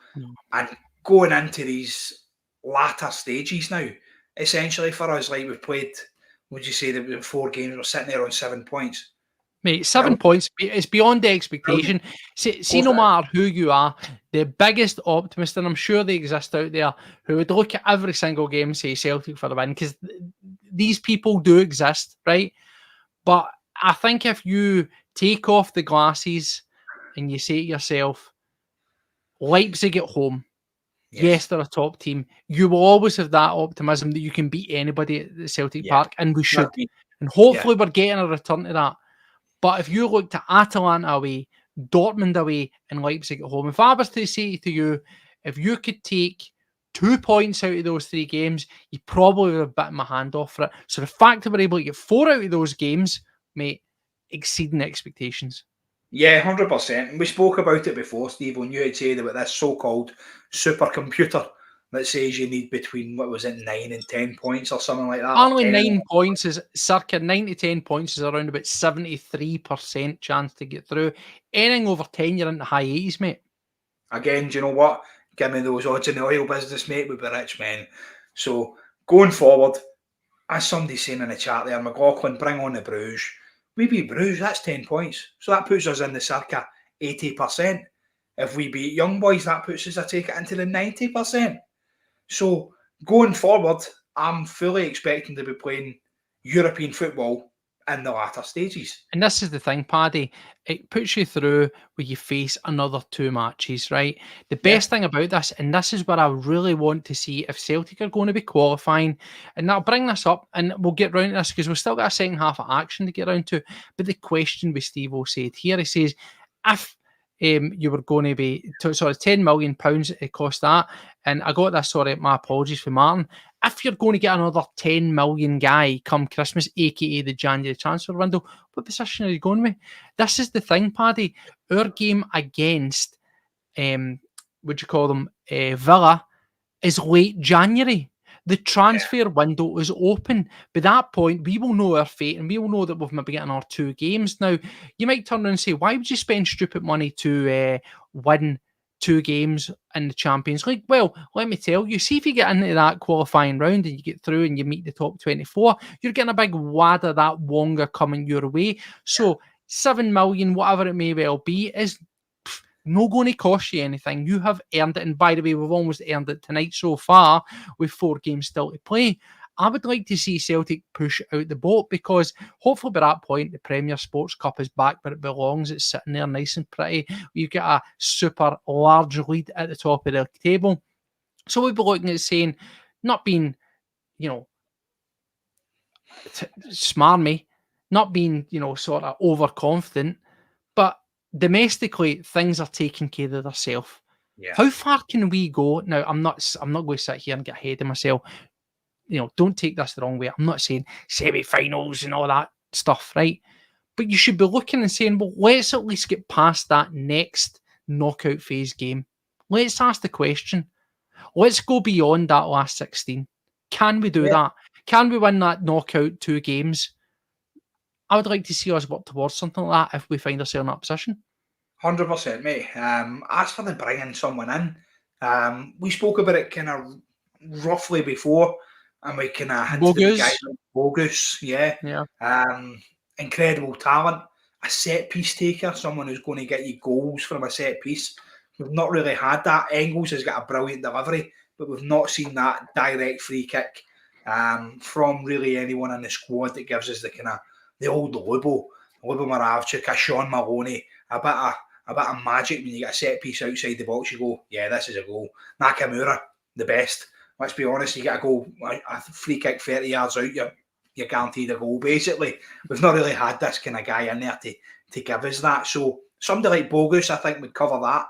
And going into these latter stages now, essentially for us, like we've played, would you say that in 4 games, we're sitting there on 7 points? Mate, 7 points, it's beyond the expectation. See, no matter who you are, the biggest optimist, and I'm sure they exist out there, who would look at every single game and say Celtic for the win, because these people do exist, right? But I think if you take off the glasses and you say to yourself, Leipzig at home, yes, they're a top team. You will always have that optimism that you can beat anybody at the Celtic Park, and we should. And hopefully we're getting a return to that. But if you look to Atalanta away, Dortmund away, and Leipzig at home, if I was to say to you, if you could take 2 points out of those 3 games, you probably would have bitten my hand off for it. So the fact that we're able to get 4 out of those games, mate, exceeding expectations. Yeah, 100%. And we spoke about it before, Steve, when you had said about this so-called supercomputer that says you need between, what was it, 9 and 10 points or something like that. Only 9 points is circa 9 to 10 points is around about 73% chance to get through. Anything over 10, you're into high 80s, mate. Again, do you know what? Give me those odds in the oil business, mate. We'd be rich men. So going forward, as somebody's saying in the chat there, McLaughlin, bring on the Bruges. We beat Bruges, that's 10 points. So that puts us in the circa 80%. If we beat Young Boys, that puts us, I take it, into the 90%. So going forward, I'm fully expecting to be playing European football in the latter stages. And this is the thing, Paddy, it puts you through where you face another 2 matches, right? The best thing about this, and this is what I really want to see if Celtic are going to be qualifying, and I'll bring this up and we'll get round to this because we've still got a second half of action to get round to. But the question with Stevo said here, he says, if you were going to be, £10 million it cost that, and I got this, my apologies for Martin. If you're going to get another 10 million guy come Christmas, aka the January transfer window, what position are you going with? This is the thing, Paddy. Our game against, Villa is late January. The transfer window is open. By that point, we will know our fate and we will know that we've maybe getting our 2 games. Now, you might turn around and say, why would you spend stupid money to win 2 games in the Champions League? Well, let me tell you, see if you get into that qualifying round and you get through and you meet the top 24, you're getting a big wad of that Wonga coming your way. So 7 million, whatever it may well be, is not going to cost you anything. You have earned it. And by the way, we've almost earned it tonight so far with 4 games still to play. I would like to see Celtic push out the boat because hopefully by that point, the Premier Sports Cup is back where it belongs. It's sitting there nice and pretty. We've got a super large lead at the top of the table. So we'd be looking at saying, not being, smarmy, not being, sort of overconfident, but domestically, things are taking care of themselves. Yeah. How far can we go? Now, I'm not going to sit here and get ahead of myself. Don't take this the wrong way. I'm not saying semi-finals and all that stuff, right? But you should be looking and saying, well, let's at least get past that next knockout phase game. Let's ask the question. Let's go beyond that last 16. Can we do that? Can we win that knockout 2 games? I would like to see us work towards something like that if we find ourselves in that position. 100%, mate. As for the bringing someone in, we spoke about it kind of roughly before, and we kind of hinted at the guy Bogus, incredible talent, a set piece taker, someone who's going to get you goals from a set piece. We've not really had that. Engels has got a brilliant delivery, but we've not seen that direct free kick from really anyone in the squad that gives us the kind of the old Lubo Moravchuk, a Sean Maloney, a bit of magic when you get a set piece outside the box. You go, yeah, this is a goal. Nakamura, the best. Let's be honest, you get a goal, a free kick 30 yards out, you're guaranteed a goal. Basically, we've not really had this kind of guy in there to give us that. So somebody like Bogus, I think, would cover that.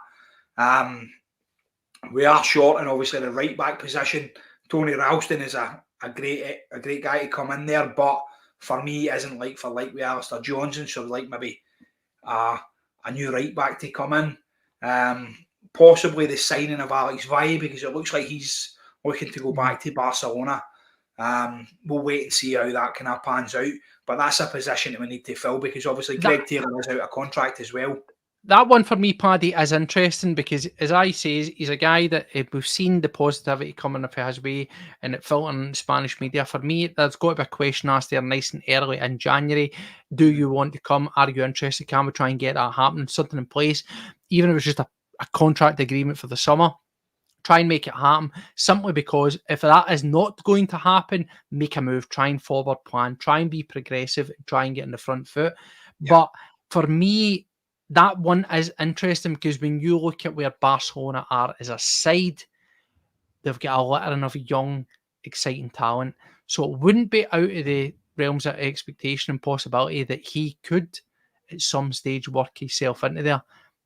We are short, and obviously the right back position. Tony Ralston is a great guy to come in there, but for me, it isn't like for like with Alistair Johnson, so like maybe a new right back to come in. Possibly the signing of Alex Valle, because it looks like he's looking to go back to Barcelona. We'll wait and see how that kind of pans out, but that's a position that we need to fill because obviously Greg Taylor is out of contract as well. That one for me, Paddy, is interesting because, as I say, he's a guy that we've seen the positivity coming up his way and it filtering in Spanish media. For me, there's got to be a question asked there nice and early in January. Do you want to come? Are you interested? Can we try and get that happening? Something in place, even if it's just a contract agreement for the summer. Try and make it happen, simply because if that is not going to happen, make a move, try and forward plan, try and be progressive, try and get in the front foot. Yeah. But for me, that one is interesting because when you look at where Barcelona are as a side, they've got a littering of young, exciting talent. So it wouldn't be out of the realms of expectation and possibility that he could, at some stage, work himself into there.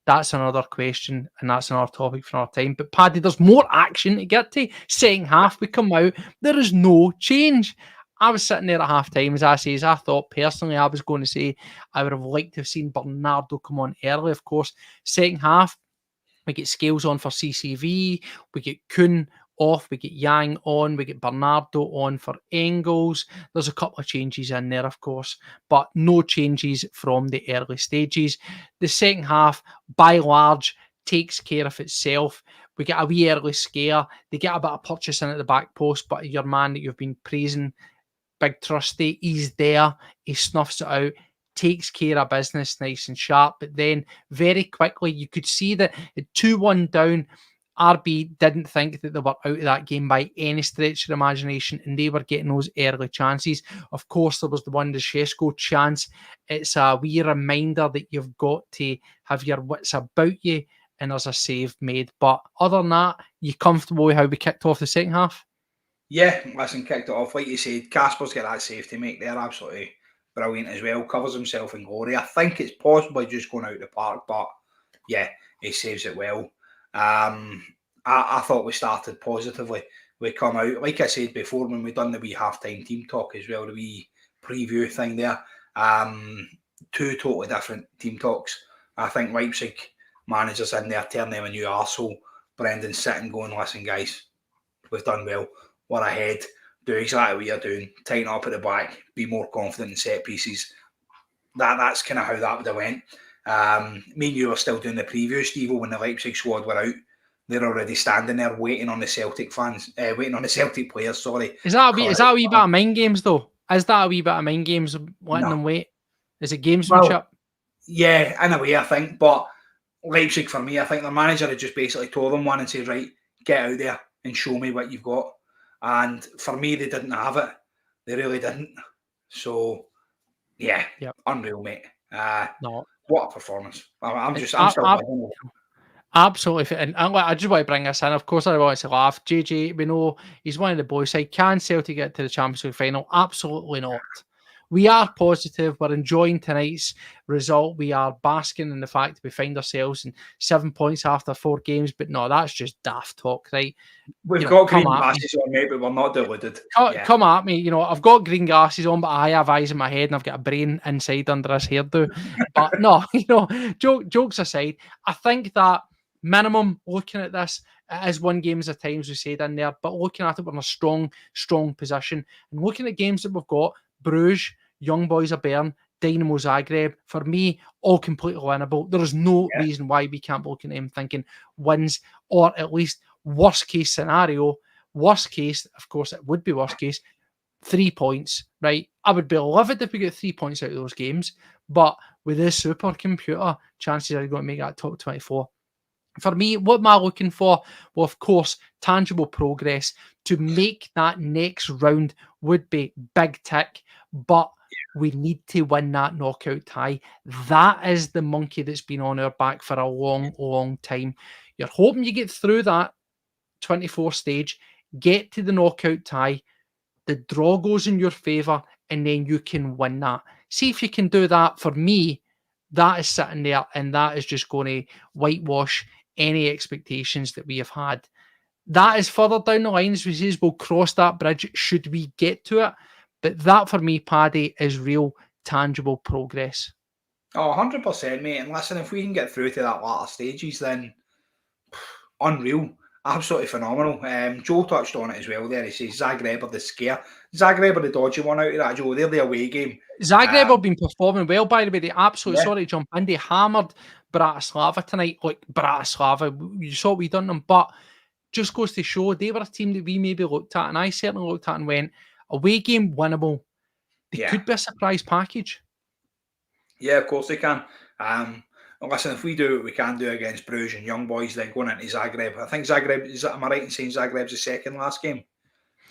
That's another question, and that's another topic for our time. But Paddy, there's more action to get to. Second half, we come out, there is no change. I was sitting there at half time, as I thought personally, I was going to say I would have liked to have seen Bernardo come on early, of course. Second half, we get Scales on for CCV, we get Kuhn off. We get Yang on. We get Bernardo on for Engels. There's a couple of changes in there, of course, but no changes from the early stages. The second half, by large, takes care of itself. We get a wee early scare. They get a bit of purchasing at the back post, but your man that you've been praising, Big Trusty, he's there. He snuffs it out, takes care of business nice and sharp. But then very quickly, you could see that at 2-1 down, RB didn't think that they were out of that game by any stretch of the imagination, and they were getting those early chances. Of course, there was the one Sheshko chance. It's a wee reminder that you've got to have your wits about you, and there's a save made. But other than that, you comfortable with how we kicked off the second half? Yeah, listen, kicked it off. Like you said, Casper's got that safety make there. Absolutely brilliant as well. Covers himself in glory. I think it's possibly just going out of the park, but yeah, he saves it well. I thought we started positively. We come out, like I said before, when we done the wee halftime team talk as well, the wee preview thing there. Two totally different team talks. I think Leipzig managers in there turn them a new arsehole. Brendan's sitting going, listen, guys, we've done well. We're ahead. Do exactly what you're doing. Tighten up at the back. Be more confident in set pieces. That's kind of how that would have went. Me and you were still doing the preview, Stevo, when the Leipzig squad were out. They're already standing there waiting on the Celtic fans, waiting on the Celtic players. Sorry. Is that a wee bit of mind games though? Is that a wee bit of mind games letting them wait? Is it gamesmanship? Well, yeah, in a way, I think. But Leipzig, for me, I think the manager had just basically told them one and said, right, get out there and show me what you've got. And for me, they didn't have it. They really didn't. So, yeah, unreal, mate. No, what a performance! I'm still absolutely. And I just want to bring this in. Of course, I want to laugh. JJ, we know he's one of the boys. Say, can Celtic get to the Champions League final? Absolutely not. We are positive. We're enjoying tonight's result. We are basking in the fact that we find ourselves in 7 points after 4 games. But no, that's just daft talk, right? We've got green glasses on, mate, but we're not deluded. Come at me. You know, I've got green glasses on, but I have eyes in my head and I've got a brain inside under this hairdo. But no, you know, jokes aside, I think that minimum looking at this, it is one game at a time, as we said in there, but looking at it, we're in a strong position. And looking at games that we've got, Bruges, Young Boys of Bern, Dynamo Zagreb, for me, all completely winnable. There is no reason why we can't be looking at them thinking wins, or at least worst case scenario. Worst case, of course, it would be worst case, 3 points, right? I would be livid if we get 3 points out of those games, but with this supercomputer, chances are going to make that top 24. For me, what am I looking for? Well, of course, tangible progress. To make that next round would be big tick, but we need to win that knockout tie. That is the monkey that's been on our back for a long time. You're hoping you get through that 24 stage, get to the knockout tie, the draw goes in your favour, and then you can win that. See if you can do that. For me, that is sitting there, and that is just going to whitewash any expectations that we have had. That is further down the line, as we say, we'll cross that bridge should we get to it. But that, for me, Paddy, is real tangible progress. Oh, 100%, mate. And listen, if we can get through to that latter stages, then unreal. Absolutely phenomenal. Joe touched on it as well there. He says Zagreb are the scare. Zagreb are the dodgy one out of that, Joe. They're the away game. Zagreb have been performing well, by the way. They absolutely, sorry to jump in, they hammered Bratislava tonight. Like, Bratislava, you saw what we done them, but just goes to show they were a team that we maybe looked at, and I certainly looked at and went, away game winnable. They could be a surprise package. Yeah, of course they can. Listen, if we do what we can do against Bruges and Young Boys, then going into Zagreb, I think Zagreb, am I right in saying Zagreb's the second last game?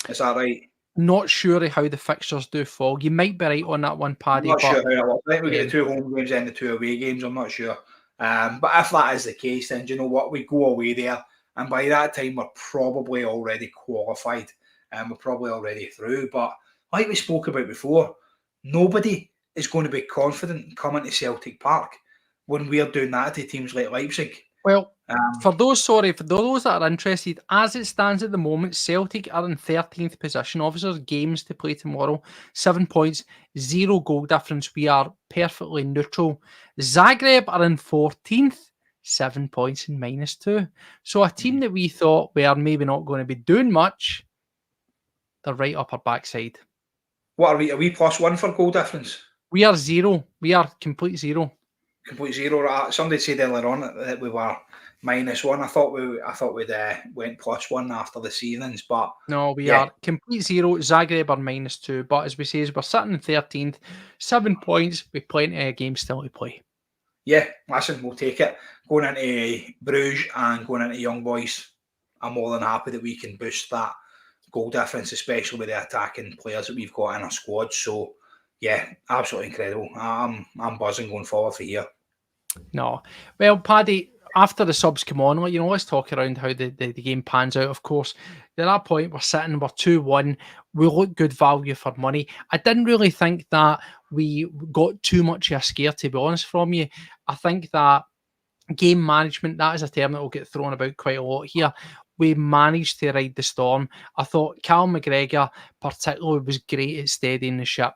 Is that right? Not sure of how the fixtures do fall. You might be right on that one, Paddy. I'm not sure how it works. I think we get the 2 home games and the 2 away games. I'm not sure. But if that is the case, then do you know what? We go away there, and by that time, we're probably already qualified and we're probably already through. But like we spoke about before, nobody is going to be confident coming to Celtic Park when we're doing that to teams like Leipzig. Well, for those that are interested, as it stands at the moment, Celtic are in 13th position. Obviously, there's games to play tomorrow. 7 points, 0 goal difference. We are perfectly neutral. Zagreb are in 14th, 7 points and -2. So a team that we thought were maybe not going to be doing much, they're right up our backside. What are we? Are we +1 for goal difference? We are 0. We are complete 0. Complete 0. Somebody said earlier on that we were -1. I thought we'd went +1 after the seasons, but No, we yeah, are complete 0. Zagreb are -2. But as we say, we're sitting in 13th, 7 points with plenty of games still to play. Yeah, listen, we'll take it. Going into Bruges and going into Young Boys, I'm more than happy that we can boost that goal difference, especially with the attacking players that we've got in our squad. So, yeah, absolutely incredible. I'm buzzing going forward for here. No. Well, Paddy, after the subs come on, let's talk around how the game pans out, of course. At that point, we're 2-1. We look good value for money. I didn't really think that we got too much of a scare, to be honest, from you. I think that game management, that is a term that will get thrown about quite a lot here. We managed to ride the storm. I thought Cal McGregor particularly was great at steadying the ship.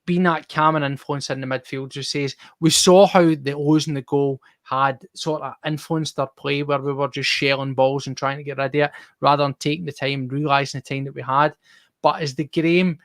Being that calm and influence in the midfield, just says we saw how the losing the goal had sort of influenced our play, where we were just shelling balls and trying to get rid of it rather than taking the time, realising the time that we had. But as the game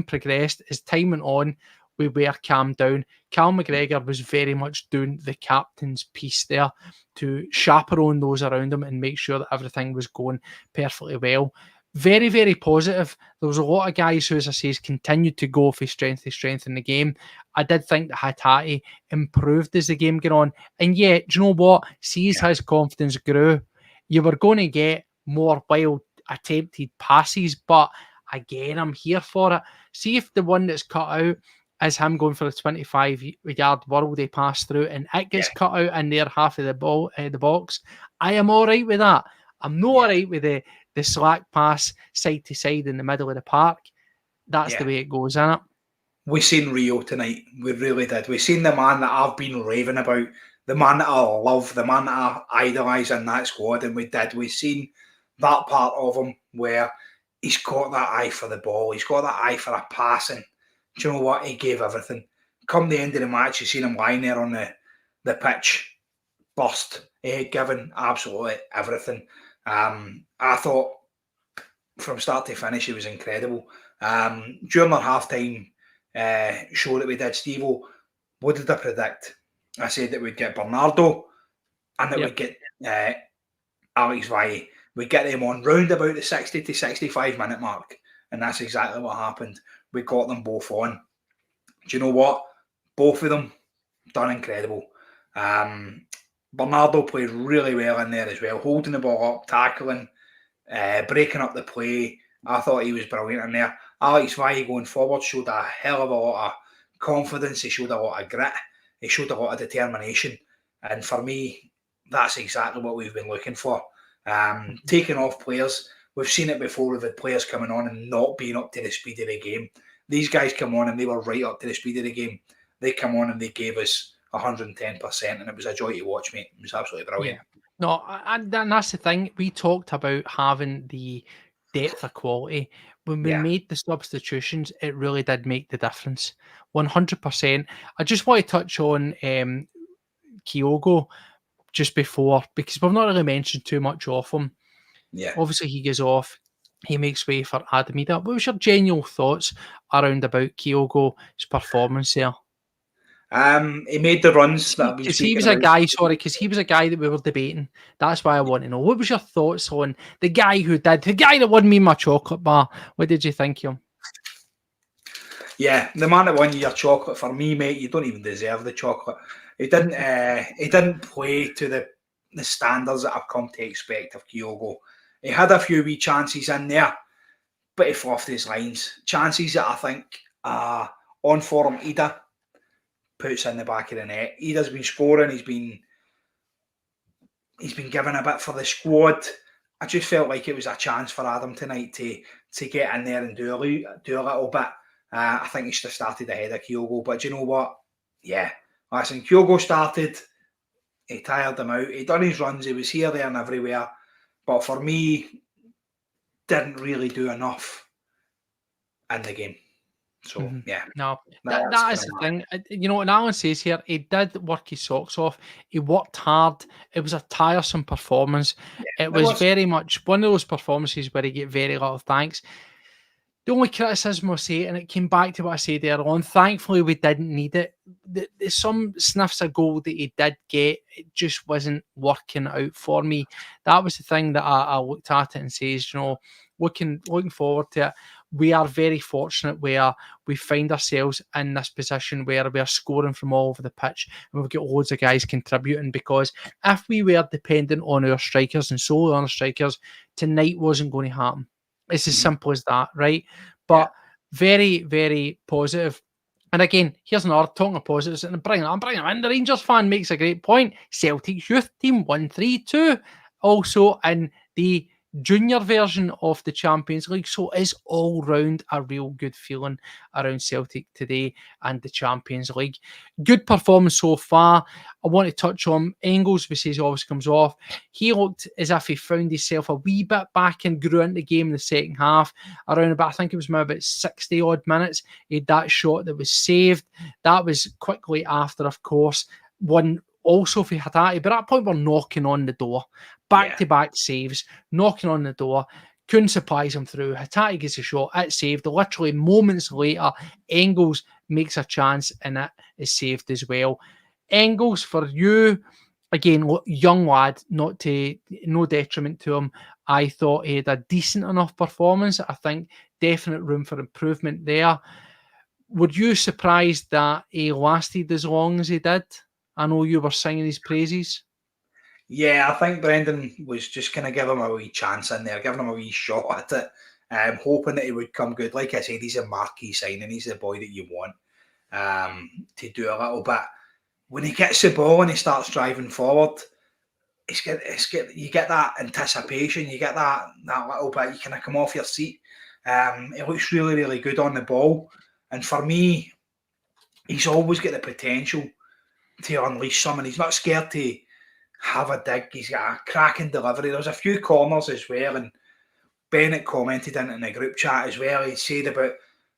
progressed, as time went on, we were calmed down. Cal McGregor was very much doing the captain's piece there to chaperone those around him and make sure that everything was going perfectly well. Very, very positive. There was a lot of guys who, as I say, continued to go from strength to strength in the game. I did think that Hatate improved as the game went on. And yet, do you know what? See as his confidence grew, you were going to get more wild attempted passes. But again, I'm here for it. See if the one that's cut out is him going for a 25-yard worldie pass through and it gets cut out in their half of the box. I am all right with that. I'm not all right with the slack pass side to side in the middle of the park. That's the way it goes, isn't it? We seen Rio tonight. We really did. We seen the man that I've been raving about, the man that I love, the man that I idolise in that squad, and we did. We seen that part of him where he's got that eye for the ball. He's got that eye for a passing. Do you know what? He gave everything. Come the end of the match, you seen him lying there on the pitch, burst. He had given absolutely everything. I thought from start to finish, he was incredible. During our halftime show that we did, Stevo, what did I predict? I said that we'd get Bernardo and that we'd get Alex Valle. We'd get them on round about the 60 to 65 minute mark. And that's exactly what happened. We got them both on. Do you know what? Both of them done incredible. Bernardo played really well in there as well, holding the ball up, tackling, breaking up the play. I thought he was brilliant in there. Alex Valle going forward showed a hell of a lot of confidence. He showed a lot of grit. He showed a lot of determination. And for me, that's exactly what we've been looking for. Taking off players. We've seen it before. We've had players coming on and not being up to the speed of the game. These guys come on and they were right up to the speed of the game. They come on and they gave us 110%, and it was a joy to watch, mate. It was absolutely brilliant. Yeah. No, and that's the thing. We talked about having the depth of quality. When we made the substitutions, it really did make the difference. 100%. I just want to touch on Kyogo just before, because we've not really mentioned too much of him. Yeah. Obviously, he goes off. He makes way for Adamida. What was your genuine thoughts around about Kyogo's performance there? He made the runs that I've been Because speaking he was about. he was a guy that we were debating. That's why I want to know. What was your thoughts on the guy that won me my chocolate bar? What did you think of him? Yeah, the man that won your chocolate, for me, mate, you don't even deserve the chocolate. He didn't play to the standards that I've come to expect of Kyogo. He had a few wee chances in there, but he fluffed his lines. Chances that I think are on for him. Ida puts in the back of the net. Ida's been scoring. He's been given a bit for the squad. I just felt like it was a chance for Adam tonight to get in there and do a little bit. I think he should have started ahead of Kyogo. But do you know what? Yeah. Listen, Kyogo started. He tired him out. He done his runs. He was here, there and everywhere. But for me, didn't really do enough in the game. So, yeah. No, That's that is kind the of thing. You know, what Alan says here, he did work his socks off. He worked hard. It was a tiresome performance. It it was was. very much one of those performances where he get very little thanks. The only criticism I'll say, and it came back to what I said earlier on, thankfully we didn't need it. There's some sniffs of goal that he did get, it just wasn't working out for me. That was the thing that I looked at it and says, you know, looking forward to it, we are very fortunate where we find ourselves in this position where we are scoring from all over the pitch and we've got loads of guys contributing, because if we were dependent on our strikers and solely on our strikers, tonight wasn't going to happen. It's as simple as that, right? But very, very positive. And again, here's another talking of positives, and I'm bringing them in. The Rangers fan makes a great point. Celtic's youth team 1-3-2, also in the junior version of the Champions League. So it's all round a real good feeling around Celtic today and the Champions League. Good performance so far. I want to touch on Engels, which he always comes off. He looked as if he found himself a wee bit back and grew into the game in the second half. Around about, I think it was maybe about 60 odd minutes, he had that shot that was saved. That was quickly after, of course, one also for Hatate, but at that point we're knocking on the door. Back-to-back saves, knocking on the door. Kuhn supplies him through. Hatate gets a shot. It's saved. Literally moments later, Engels makes a chance and it is saved as well. Engels, for you, again, young lad, no detriment to him. I thought he had a decent enough performance. I think definite room for improvement there. Were you surprised that he lasted as long as he did? I know you were singing his praises. Yeah, I think Brendan was just going to give him a wee chance in there, giving him a wee shot at it, hoping that he would come good. Like I said, he's a marquee signing. He's the boy that you want to do a little bit. When he gets the ball and he starts driving forward, you get that anticipation, you get that little bit, you kind of come off your seat. It looks really, really good on the ball. And for me, he's always got the potential to unleash something. He's not scared to have a dig. He's got a cracking delivery. There's a few corners as well, and Bennett commented in the group chat as well. He said about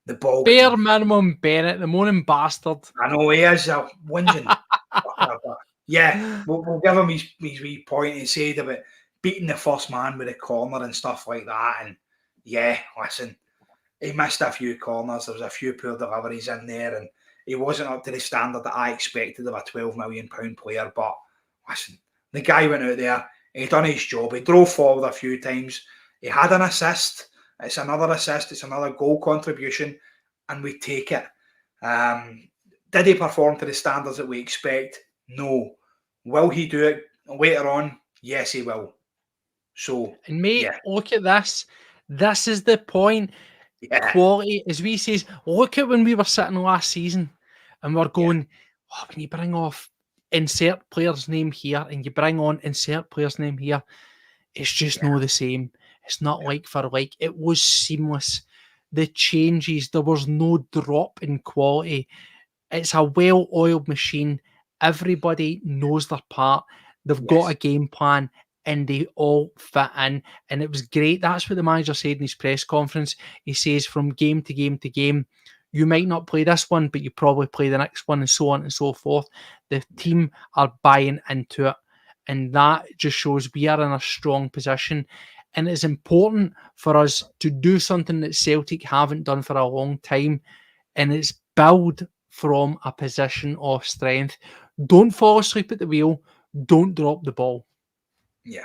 the ball. Bare minimum Bennett, the morning bastard. I know he is a whinging. Yeah, we'll give him his wee point. He said about beating the first man with a corner and stuff like that. And yeah, listen, he missed a few corners. There was a few poor deliveries in there, and he wasn't up to the standard that I expected of a £12 million player. But listen, the guy went out there, he done his job, he drove forward a few times, he had an assist, it's another assist, it's another goal contribution, and we take it. Did he perform to the standards that we expect? No. Will he do it later on? Yes, he will. So, and mate, look at this. This is the point. Yeah. Quality, as we says, look at when we were sitting last season and we're going, when you bring off insert player's name here and you bring on insert player's name here, it's just not the same. It's not like for like. It was seamless. The changes, there was no drop in quality. It's a well-oiled machine. Everybody knows their part. They've got a game plan and they all fit in. And it was great. That's what the manager said in his press conference. He says from game to game to game, you might not play this one, but you probably play the next one, and so on and so forth. The team are buying into it. And that just shows we are in a strong position. And it's important for us to do something that Celtic haven't done for a long time. And it's build from a position of strength. Don't fall asleep at the wheel. Don't drop the ball. Yeah,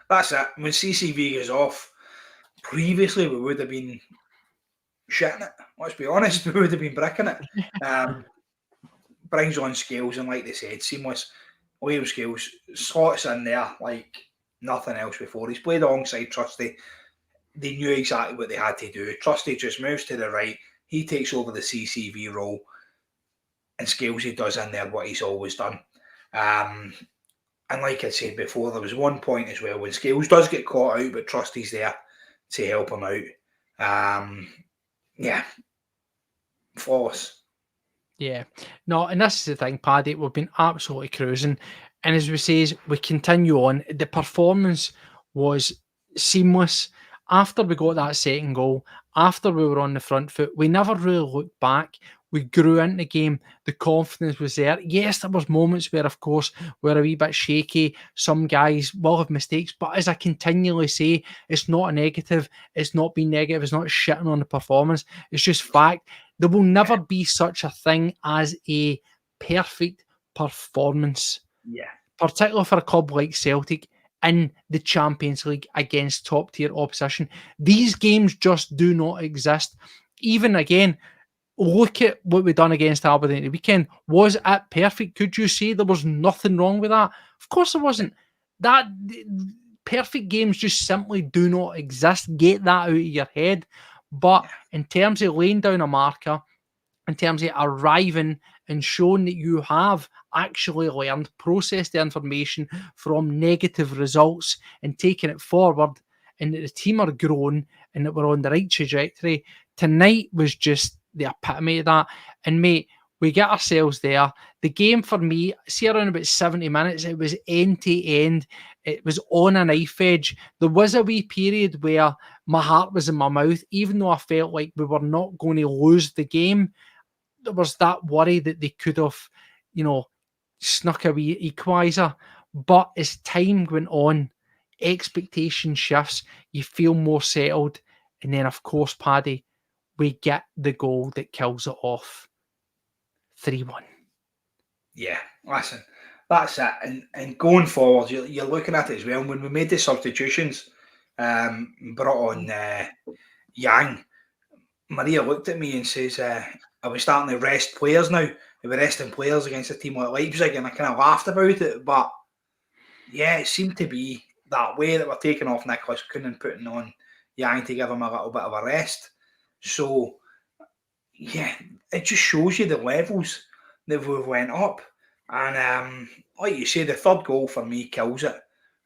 that's it. When CCV goes off, previously we would have been shitting it. Let's be honest, we would have been bricking it. Brings on Scales, and like they said, seamless. Liam Scales slots in there like nothing else before. He's played alongside Trusty. They knew exactly what they had to do. Trusty just moves to the right. He takes over the CCV role, and Scalesy does in there what he's always done. And like I said before, there was one point as well when Scales does get caught out, but Trusty's there to help him out. Yeah, flawless. Yeah, no, and this is the thing, Paddy. We've been absolutely cruising, and as we say, we continue on. The performance was seamless. after we got that second goal, after we were on the front foot, we never really looked back. We grew into the game. The confidence was there. Yes, there was moments where, of course, we're a wee bit shaky. Some guys will have mistakes, but as I continually say, it's not a negative. It's not being negative. It's not shitting on the performance. It's just fact. There will never be such a thing as a perfect performance, particularly for a club like Celtic in the Champions League against top tier opposition. These games just do not exist. Even again, look at what we done against Aberdeen the weekend. Was it perfect? Could you say there was nothing wrong with that? Of course there wasn't. That perfect games just simply do not exist. Get that out of your head. But in terms of laying down a marker, in terms of arriving and showing that you have actually learned, processed the information from negative results and taking it forward, and that the team are grown and that we're on the right trajectory, tonight was just the epitome of that. And mate, we get ourselves there. The game for me, see around about 70 minutes, it was end to end. It was on a knife edge. There was a wee period where my heart was in my mouth, even though I felt like we were not going to lose the game. There was that worry that they could have, snuck a wee equaliser. But as time went on, expectation shifts, you feel more settled. And then, of course, Paddy, we get the goal that kills it off. 3-1. Yeah, listen, that's it. And going forward, you're looking at it as well. When we made the substitutions, brought on Yang, Maria looked at me and says, are we starting to rest players now? Are we resting players against a team like Leipzig? And I kind of laughed about it. But yeah, it seemed to be that way that we're taking off Nicholas Kuhn and putting on Yang to give him a little bit of a rest. So, yeah, it just shows you the levels that we've went up. And like you say, the third goal for me kills it.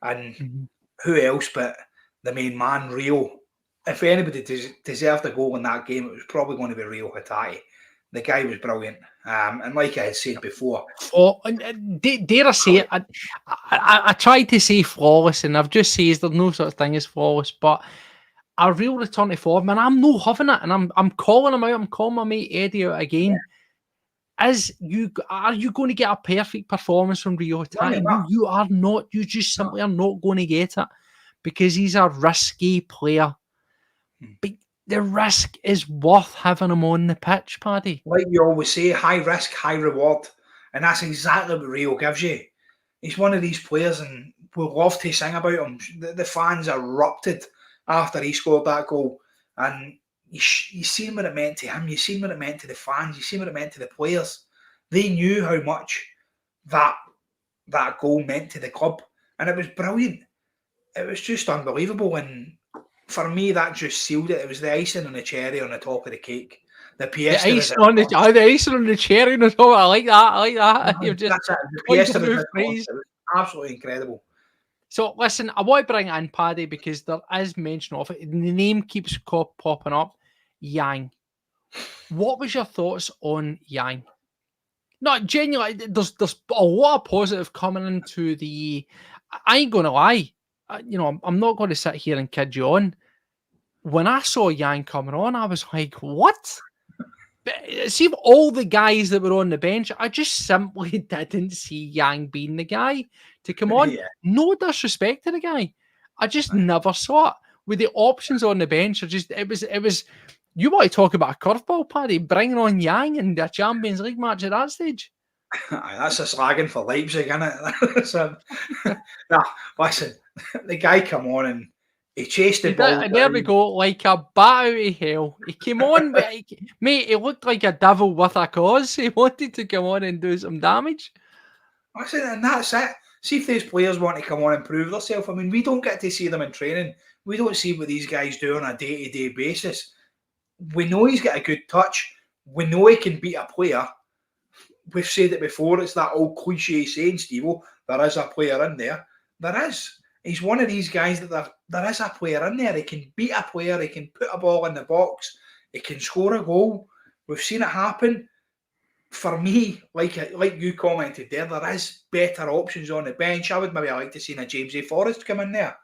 And who else but the main man, Rio? If anybody deserved a goal in that game, it was probably going to be Rio Hatate. The guy was brilliant. And like I had said before... dare I say it, I tried to say flawless, and I've just said there's no such thing as flawless, but a real return to form, and I'm not having it, and I'm calling him out. I'm calling my mate Eddie out again. Are you going to get a perfect performance from Rio Hatate? No, you are not. You just simply are not going to get it, because he's a risky player. But the risk is worth having him on the pitch, Paddy. Like you always say, high risk, high reward. And that's exactly what Rio gives you. He's one of these players, and we love to sing about him. The fans erupted after he scored that goal. And you seen what it meant to him. You seen what it meant to the fans. You seen what it meant to the players. They knew how much that goal meant to the club. And it was brilliant. It was just unbelievable. And for me, that just sealed it. It was the icing on the cherry on the top of the cake. The icing on the cherry on the top. I like that. You've just it was absolutely incredible. So listen, I want to bring in Paddy because there is mention of it. The name keeps popping up. Yang. What was your thoughts on Yang? No, genuinely, there's a lot of positive coming into the... I ain't going to lie. I'm not going to sit here and kid you on. When I saw Yang coming on, I was like, what? See, all the guys that were on the bench, I just simply didn't see Yang being the guy to come on. No disrespect to the guy. I just never saw it. With the options on the bench, it was. You want to talk about a curveball, Paddy? Bringing on Yang in the Champions League match at that stage. That's a slagging for Leipzig, isn't it? Listen, the guy come on and he chased the ball. And there we go, like a bat out of hell. He came on, mate, he looked like a devil with a cause. He wanted to come on and do some damage. Listen, and that's it. See if these players want to come on and prove themselves. I mean, we don't get to see them in training. We don't see what these guys do on a day-to-day basis. We know he's got a good touch. We know he can beat a player. We've said it before. It's that old cliche saying, Stevo, there is a player in there. There is. He's one of these guys that there is a player in there. He can beat a player. He can put a ball in the box. He can score a goal. We've seen it happen. For me, like you commented there is better options on the bench. I would maybe like to see a James A. Forrest come in there.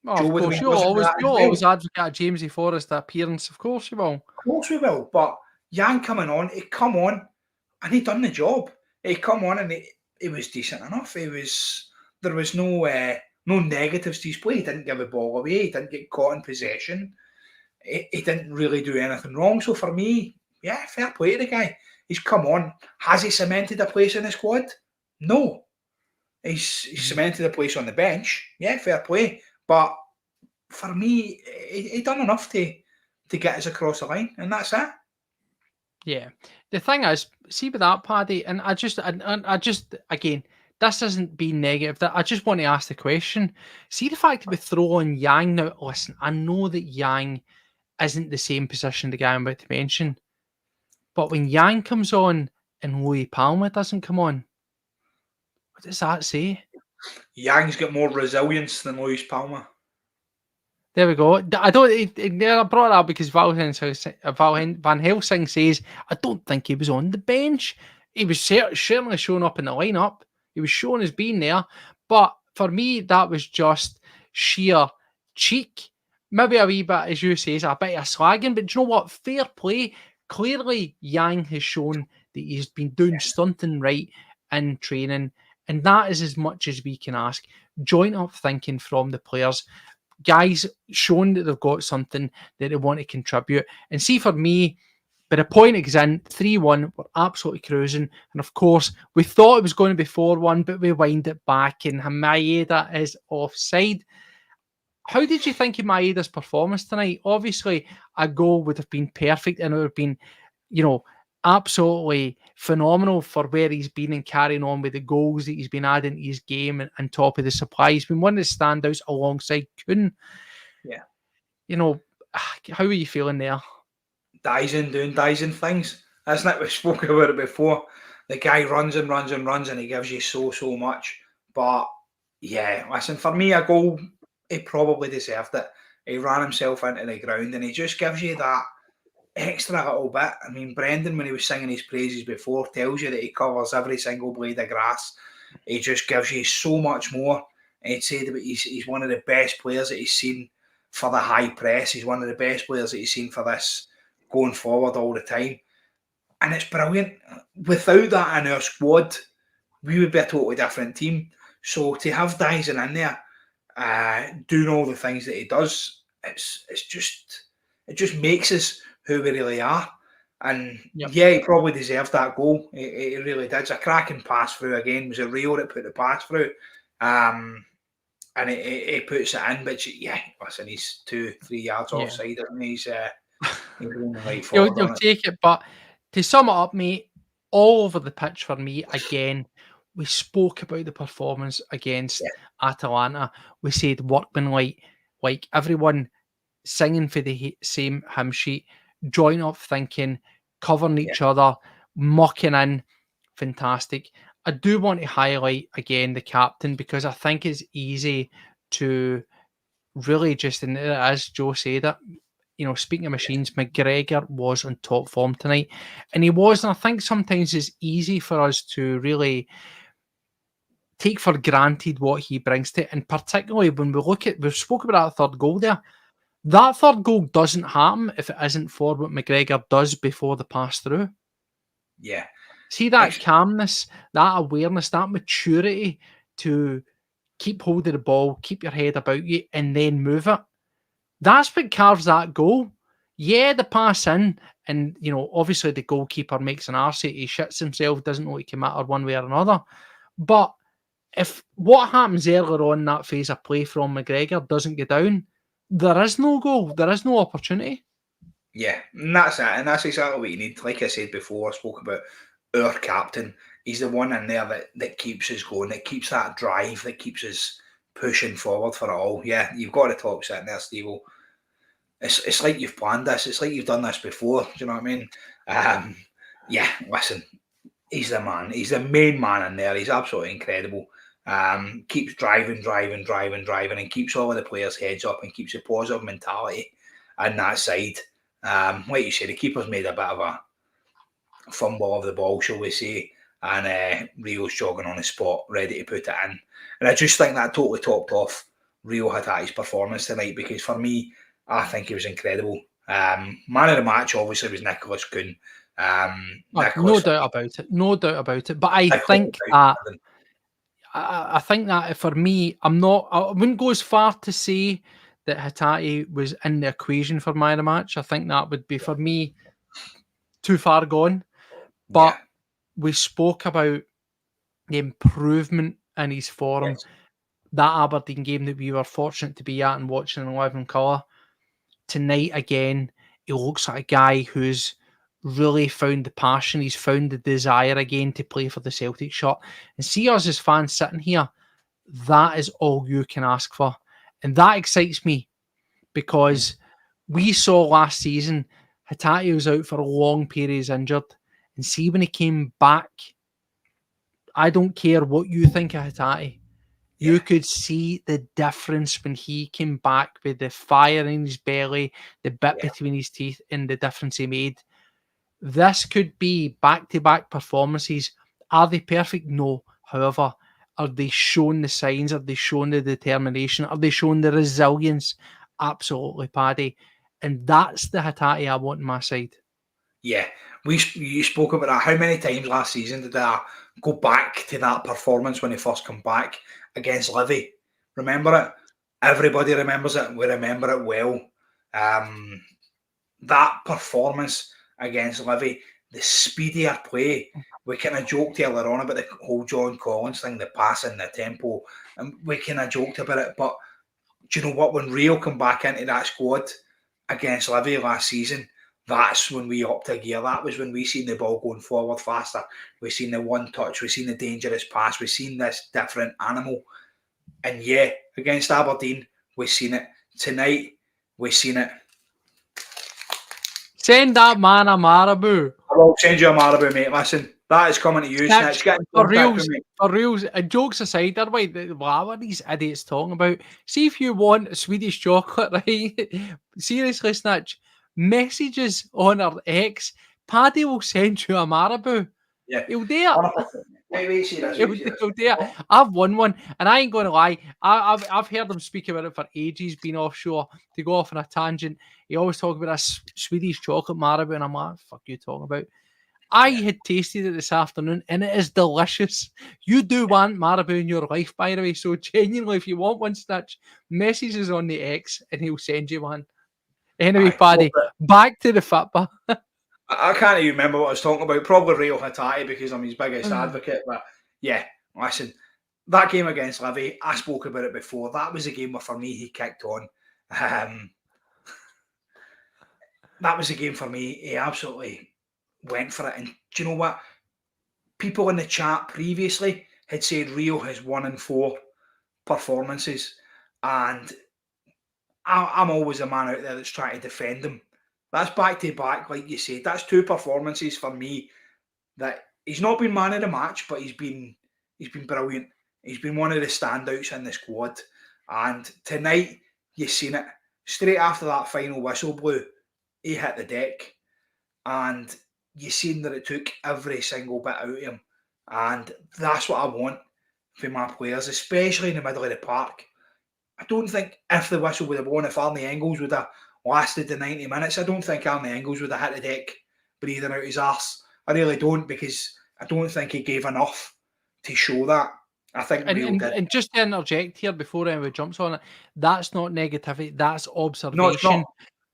Oh, Joe of would have course, been buzzing with that as you'll well. always advocate Jamesy Forrest appearance. Of course, you will. Of course we will. But Yang coming on, he come on and he done the job. He come on and he was decent enough. There was no negatives to his play. He didn't give the ball away. He didn't get caught in possession. He didn't really do anything wrong. So for me, yeah, fair play to the guy. He's come on. Has he cemented a place in the squad? No. He's cemented a place on the bench. Yeah, fair play. But for me, he done enough to get us across the line, and that's it. Yeah. The thing is, see with that, Paddy, and I just again, this isn't being negative. That I just want to ask the question. See the fact that we throw on Yang now. Listen, I know that Yang isn't the same position the guy I'm about to mention, but when Yang comes on and Louis Palmer doesn't come on, what does that say? Yang's got more resilience than Louis Palmer. There we go. I don't. I brought that up because Van Helsing says I don't think he was on the bench. He was certainly showing up in the lineup. He was shown as being there, but for me that was just sheer cheek. Maybe a wee bit, as you say, a bit of slagging. But do you know what? Fair play. Clearly, Yang has shown that he's been doing something right in training, and that is as much as we can ask. Joint up thinking from the players. Guys shown that they've got something that they want to contribute. And see, for me, by the point it goes in, 3-1, we're absolutely cruising. And of course, we thought it was going to be 4-1, but we wind it back, and Maeda is offside. How did you think of Maeda's performance tonight? Obviously, a goal would have been perfect, and it would have been, absolutely phenomenal for where he's been and carrying on with the goals that he's been adding to his game and top of the supply. He's been one of the standouts alongside Kuhn. Yeah. How are you feeling there? Dyson doing Dyson things. Isn't it? We spoke about it before. The guy runs and runs and runs and he gives you so much. But yeah, listen, for me, a goal, he probably deserved it. He ran himself into the ground and he just gives you that extra little bit. I mean, Brendan, when he was singing his praises before, tells you that he covers every single blade of grass. He just gives you so much more. And he'd say that he's one of the best players that he's seen for the high press. He's one of the best players that he's seen for this going forward all the time. And it's brilliant. Without that in our squad, we would be a totally different team. So to have Dyson in there, doing all the things that he does, it just makes us who we really are. And yeah, he probably deserved that goal. He really did. It's a cracking pass through again. It was a Rio that put the pass through. And he puts it in. But yeah, listen, he's 2-3 yards offside. And he's going right forward. You'll take it. But to sum it up, mate, all over the pitch for me, again, we spoke about the performance against Atalanta. We said workmanlike, like everyone singing for the same hymn sheet, joint up thinking, covering each other, mucking in. Fantastic. I do want to highlight again the captain because I think it's easy to really just, and as Joe said it, speaking of machines, McGregor was on top form tonight. And he was, and I think sometimes it's easy for us to really take for granted what he brings to it. And particularly when we've spoken about that third goal there. That third goal doesn't happen if it isn't for what McGregor does before the pass through. Yeah. See that calmness, that awareness, that maturity to keep hold of the ball, keep your head about you, and then move it. That's what carves that goal. Yeah, the pass in, and obviously the goalkeeper makes an arse. He shits himself, doesn't know it can matter one way or another. But if what happens earlier on in that phase of play from McGregor doesn't get down, there is no goal. There is no opportunity. Yeah, and that's it. And that's exactly what you need. Like I said before, I spoke about our captain. He's the one in there that keeps us going, that keeps that drive, that keeps us pushing forward for it all. Yeah, you've got to talk sitting there, Stevo. It's like you've planned this. It's like you've done this before. Do you know what I mean? Yeah, listen, he's the man. He's the main man in there. He's absolutely incredible. Keeps driving, and keeps all of the players' heads up and keeps a positive mentality on that side. Like you said, the keeper's made a bit of a fumble of the ball, shall we say, and Rio's jogging on the spot, ready to put it in. And I just think that totally topped off Rio Hatate's performance tonight, because for me, I think he was incredible. Man of the match obviously was Nicholas Kuhn. No doubt about it. No doubt about it. But I think that for me, I wouldn't go as far to say that Hatate was in the equation for man of the match. I think that would be, for me, too far gone. But we spoke about the improvement in his form. Yes. That Aberdeen game that we were fortunate to be at and watching in live in colour. Tonight, again, he looks like a guy who's really found the passion. He's found the desire again to play for the Celtic shirt. And see us as fans sitting here, that is all you can ask for. And that excites me, because we saw last season Hatate was out for long periods injured. And see, when he came back, I don't care what you think of Hatate. You could see the difference when he came back with the fire in his belly, the bit between his teeth, and the difference he made. This could be back-to-back performances. Are they perfect? No. However, are they showing the signs? Are they showing the determination? Are they showing the resilience? Absolutely, Paddy. And that's the Hatate I want on my side. Yeah, you spoke about that. How many times last season did I go back to that performance when he first come back against Livy? Remember it? Everybody remembers it. We remember it well. That performance against Livy, the speedier play. We kind of joked earlier on about the whole John Collins thing, the passing, the tempo, and we kind of joked about it. But do you know what? When Rio come back into that squad against Livy last season, that's when we upped a gear. That was when we seen the ball going forward faster. We seen the one touch. We seen the dangerous pass. We seen this different animal. And yeah, against Aberdeen, we seen it. Tonight, we seen it. Send that man a Marabou. I will send you a Marabou, mate. Listen, that is coming to you, Snitch. For reals, and jokes aside, what are these idiots talking about? See if you want Swedish chocolate, right? Seriously, Snitch. Messages on our X, Paddy will send you a Marabou. Yeah. He'll do it. He'll do it. I've won one, and I ain't going to lie. I've heard him speak about it for ages, being offshore, to go off on a tangent. He always talk about a Swedish chocolate Marabou, and I'm like, what the fuck you talking about? I had tasted it this afternoon, and it is delicious. You do want Marabou in your life, by the way, so genuinely, if you want one, Stitch, messages on the X, and he'll send you one. Anyway, Paddy, back to the football. I can't even remember what I was talking about. Probably Rio Hatate, because I'm his biggest advocate. But yeah, listen, that game against Livy, I spoke about it before. That was a game where, for me, he kicked on. That was a game for me. He absolutely went for it. And do you know what? People in the chat previously had said Rio has 1 in 4 performances. And I'm always a man out there that's trying to defend him. That's back to back, like you said. That's 2 performances for me that he's not been man of the match, but he's been brilliant. He's been one of the standouts in the squad. And tonight, you've seen it. Straight after that final whistle blew, he hit the deck. And you've seen that it took every single bit out of him. And that's what I want for my players, especially in the middle of the park. I don't think if the whistle would have blown, if Arnie Engels would have lasted the 90 minutes, I don't think Arnie Engels would have hit the deck breathing out his arse. I really don't, because I don't think he gave enough to show that. I think Rio did. And just to interject here before anyone jumps on it, that's not negativity, that's observation. No, it's not.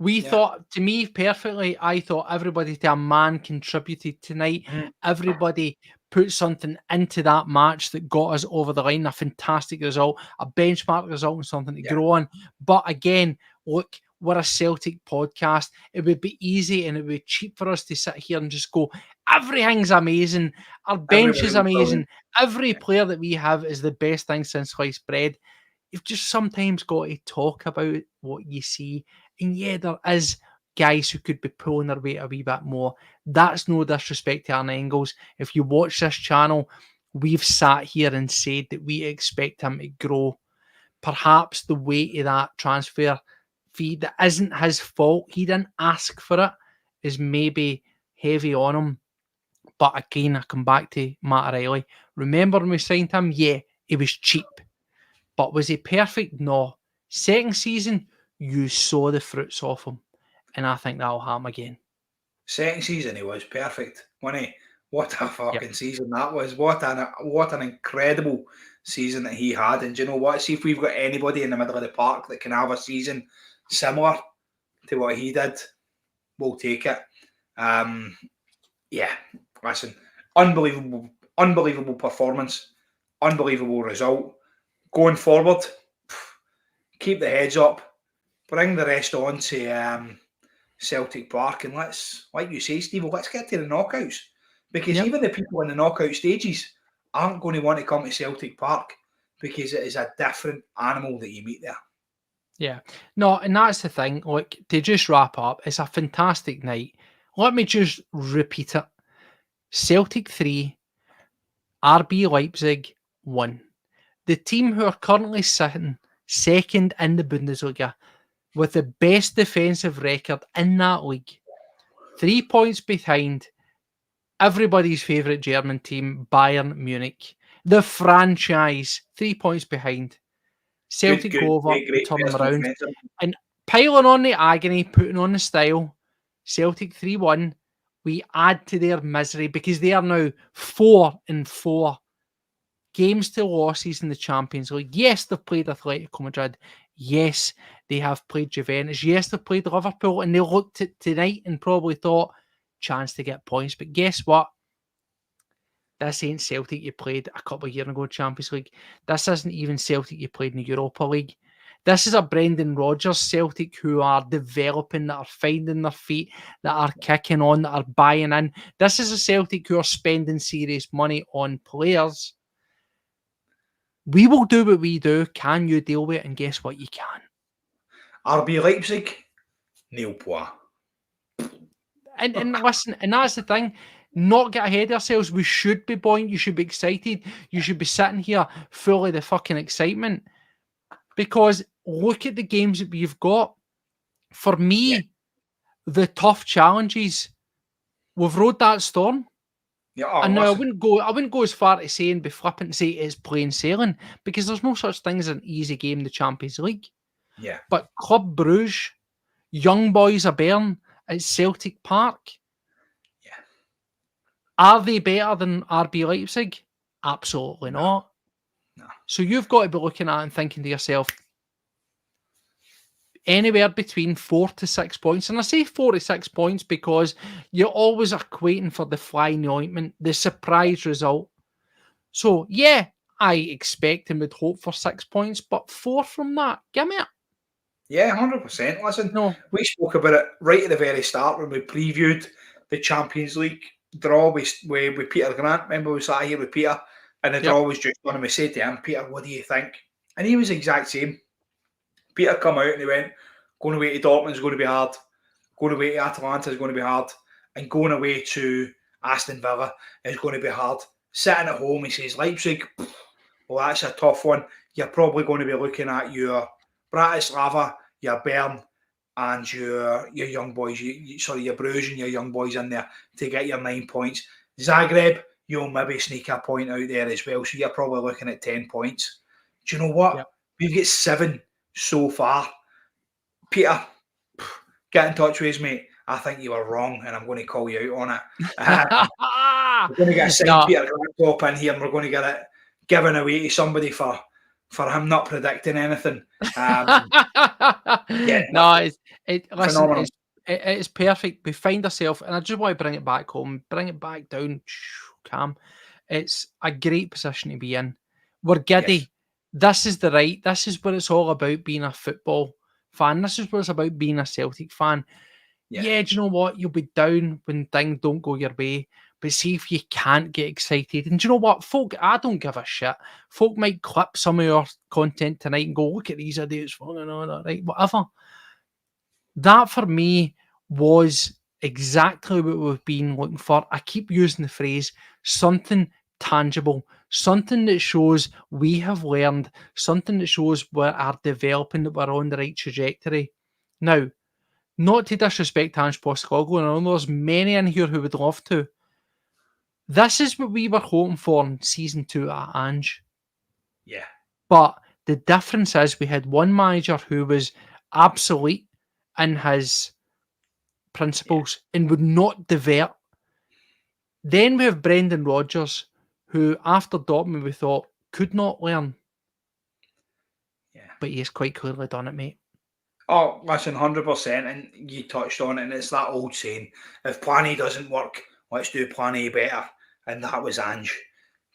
We thought, to me perfectly, I thought everybody to a man contributed tonight. Everybody put something into that match that got us over the line. A fantastic result, a benchmark result, and something to grow on. But again, look, we're a Celtic podcast. It would be easy and it would be cheap for us to sit here and just go, everything's amazing. Our bench is amazing. Every player that we have is the best thing since sliced bread. You've just sometimes got to talk about what you see. And yeah, there is guys who could be pulling their weight a wee bit more. That's no disrespect to Arnie Engels. If you watch this channel, we've sat here and said that we expect him to grow. Perhaps the weight of that transfer fee that isn't his fault, he didn't ask for it, is maybe heavy on him. But again, I come back to Matt O'Reilly. Remember when we signed him? Yeah, he was cheap. But was he perfect? No. Second season, you saw the fruits of him. And I think that'll happen again. Second season, he was perfect, wasn't he? What a fucking Yep. season that was. What an incredible season that he had. And do you know what? See if we've got anybody in the middle of the park that can have a season similar to what he did, we'll take it. Yeah, listen, unbelievable performance, unbelievable result. Going forward, keep the heads up, bring the rest on to Celtic Park, and let's, like you say, Steve, let's get to the knockouts. Because even the people in the knockout stages aren't going to want to come to Celtic Park because it is a different animal that you meet there. Yeah. No, and that's the thing. Look, to just wrap up, it's a fantastic night. Let me just repeat it. Celtic 3, RB Leipzig 1. The team who are currently sitting second in the Bundesliga with the best defensive record in that league. 3 points behind everybody's favourite German team, Bayern Munich. The franchise, 3 points behind. Celtic go over, turn them around. And piling on the agony, putting on the style, Celtic 3-1, we add to their misery because they are now 4-4 games to losses in the Champions League. Yes, they've played Atletico Madrid. Yes, they have played Juventus. Yes, they've played Liverpool, and they looked at tonight and probably thought, chance to get points. But guess what? This ain't Celtic you played a couple of years ago in Champions League. This isn't even Celtic you played in the Europa League. This is a Brendan Rodgers Celtic who are developing, that are finding their feet, that are kicking on, that are buying in. This is a Celtic who are spending serious money on players. We will do what we do. Can you deal with it? And guess what? You can. RB Leipzig, nil point. And listen, and that's the thing. Not get ahead of ourselves. We should be buoyant. You should be excited. You should be sitting here full of the fucking excitement. Because look at the games that we've got. For me, the tough challenges, we've rode that storm. Yeah, and now I wouldn't go as far to say and be flippant and say it's plain sailing, because there's no such thing as an easy game in the Champions League. Yeah. But Club Brugge, young boys of Bern at Celtic Park. Yeah. Are they better than RB Leipzig? Absolutely not. No. So you've got to be looking at it and thinking to yourself, anywhere between 4 to 6 points. And I say 4 to 6 points because you're always equating for the fly in the ointment, the surprise result. So, yeah, I expect and would hope for 6 points, but 4 from that, give me it. Yeah, 100%. Listen, we spoke about it right at the very start when we previewed the Champions League draw with Peter Grant. Remember, we sat here with Peter and the draw was just on, and we said to him, Peter, what do you think? And he was the exact same. Peter come out and he went, going away to Dortmund is going to be hard, going away to Atalanta is going to be hard, and going away to Aston Villa is going to be hard. Sitting at home, he says, Leipzig, well, that's a tough one. You're probably going to be looking at your Bratislava, your Bern, and your young boys, your Bruges and your young boys in there to get your 9 points. Zagreb, you'll maybe sneak a point out there as well, so you're probably looking at 10 points. Do you know what? Yep. We've got 7 so far. Peter, get in touch with us, mate. I think you were wrong, and I'm going to call you out on it. We're going to get a signed Peter Grant top in here, and we're going to get it given away to somebody for him not predicting anything. Listen, it's perfect. We find ourselves, and I just want to bring it back home, bring it back down, Cam. It's a great position to be in. We're giddy. Yes. This is what it's all about, being a football fan. This is what it's about, being a Celtic fan. Yeah, do you know what? You'll be down when things don't go your way. But see if you can't get excited. And do you know what, folk? I don't give a shit. Folk might clip some of your content tonight and go, look at these idiots, right? Whatever. That for me was exactly what we've been looking for. I keep using the phrase, something tangible, something that shows we have learned, something that shows we are developing, that we're on the right trajectory. Now, not to disrespect Ange Postecoglou, and I know there's many in here who would love to. This is what we were hoping for in season 2 at Ange. Yeah. But The difference is we had one manager who was absolute in his principles and would not divert. Then we have Brendan Rodgers, who after Dortmund we thought could not learn. Yeah. But he has quite clearly done it, mate. Oh, listen, 100%. And you touched on it, and it's that old saying, if plan A doesn't work, let's do plan A better. And that was Ange.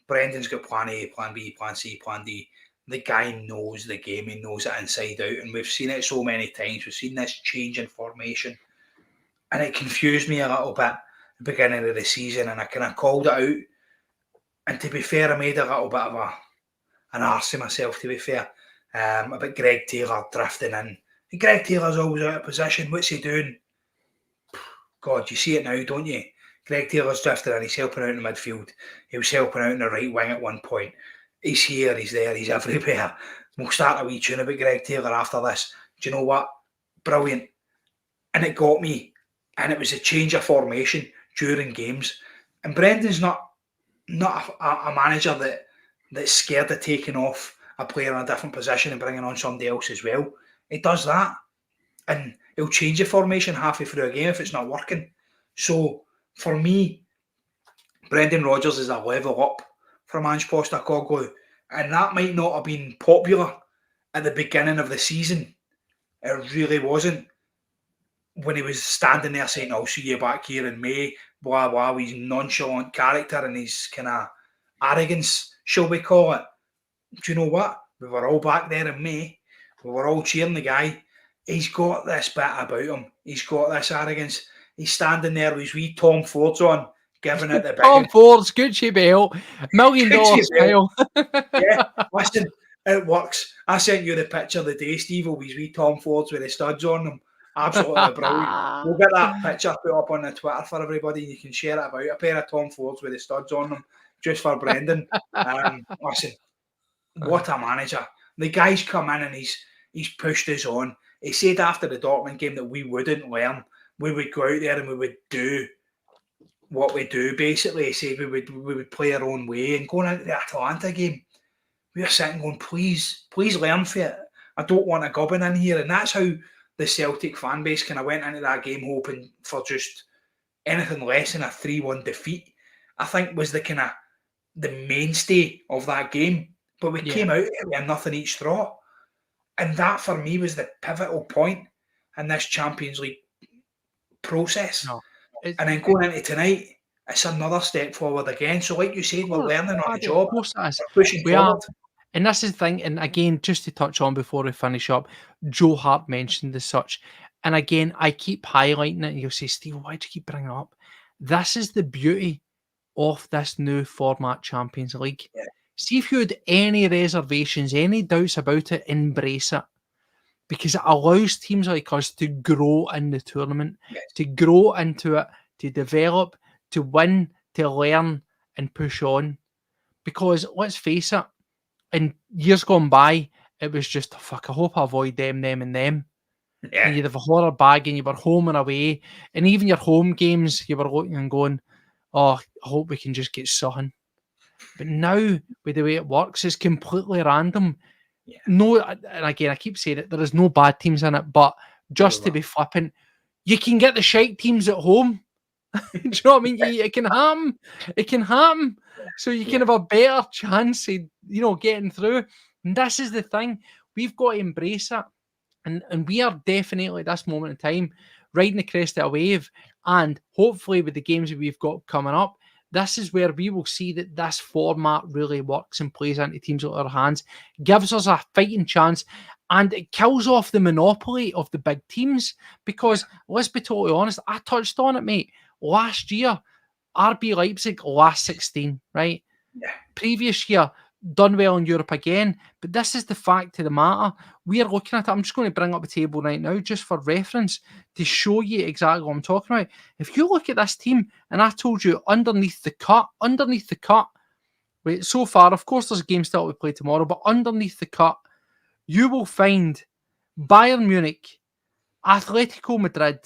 Brendan's got plan A, plan B, plan C, plan D. The guy knows the game. He knows it inside out. And we've seen it so many times. We've seen this change in formation. And it confused me a little bit at the beginning of the season. And I kind of called it out. And to be fair, I made a little bit of an arse of myself, to be fair. About Greg Taylor drifting in. And Greg Taylor's always out of position. What's he doing? God, you see it now, don't you? Greg Taylor's drifting in. He's helping out in the midfield. He was helping out in the right wing at one point. He's here, he's there, he's everywhere. We'll start a wee tune about Greg Taylor after this. Do you know what? Brilliant. And it got me. And it was a change of formation during games. And Brendan's not a manager that's scared of taking off a player in a different position and bringing on somebody else as well. He does that. And he'll change the formation halfway through a game if it's not working. So, for me, Brendan Rodgers is a level up from Ange Postecoglou. And that might not have been popular at the beginning of the season. It really wasn't. When he was standing there saying, I'll see you back here in May, blah, blah, his nonchalant character and his kind of arrogance, shall we call it. Do you know what? We were all back there in May. We were all cheering the guy. He's got this bit about him. He's got this arrogance. He's standing there with his wee Tom Fords on, giving it the big... Tom Fords, Gucci belt, $1 million smile. Yeah, listen, it works. I sent you the picture the day, Stevo, with his wee Tom Fords with the studs on them. Absolutely brilliant. We'll get that picture put up on the Twitter for everybody. You can share it about a pair of Tom Fords with the studs on them, just for Brendan. Listen, what a manager. The guy's come in and he's pushed us on. He said after the Dortmund game that we wouldn't learn. We would go out there and we would do what we do, basically. He said we would play our own way. And going into the Atalanta game, we were sitting going, please learn for it. I don't want a gubbin in here. And that's how the Celtic fan base kind of went into that game hoping for just anything less than a 3-1 defeat. I think was the kind of the mainstay of that game. But we came out with nothing each straw. And that for me was the pivotal point in this Champions League process. No, and then going into tonight, it's another step forward again. So like you said, we're learning on the job. We're pushing forward. And this is the thing, and again, just to touch on before we finish up, Joe Hart mentioned as such. And again, I keep highlighting it, and you'll say, Steve, why do you keep bringing it up? This is the beauty of this new format Champions League. Yeah. See if you had any reservations, any doubts about it, embrace it. Because it allows teams like us to grow in the tournament, to grow into it, to develop, to win, to learn, and push on. Because let's face it, in years gone by, it was just, fuck, I hope I avoid them, and them. Yeah. And you'd have a horror bag and you were home and away. And even your home games, you were looking and going, oh, I hope we can just get something. But now, with the way it works, it's completely random. Yeah. No, and again, I keep saying it, there is no bad teams in it, but just to be flippant, you can get the shite teams at home. Do you know what I mean? It can happen. It can happen. So you can have a better chance of, getting through. And this is the thing. We've got to embrace it. And we are definitely at this moment in time riding the crest of a wave. And hopefully with the games that we've got coming up, this is where we will see that this format really works and plays into teams with our hands, gives us a fighting chance, and it kills off the monopoly of the big teams. Because let's be totally honest, I touched on it, mate. Last year, RB Leipzig, last 16, right? Yeah. Previous year, done well in Europe again. But this is the fact of the matter. We are looking at it. I'm just going to bring up the table right now just for reference to show you exactly what I'm talking about. If you look at this team, and I told you underneath the cut, wait, so far, of course, there's a game still to play tomorrow, but underneath the cut, you will find Bayern Munich, Atletico Madrid,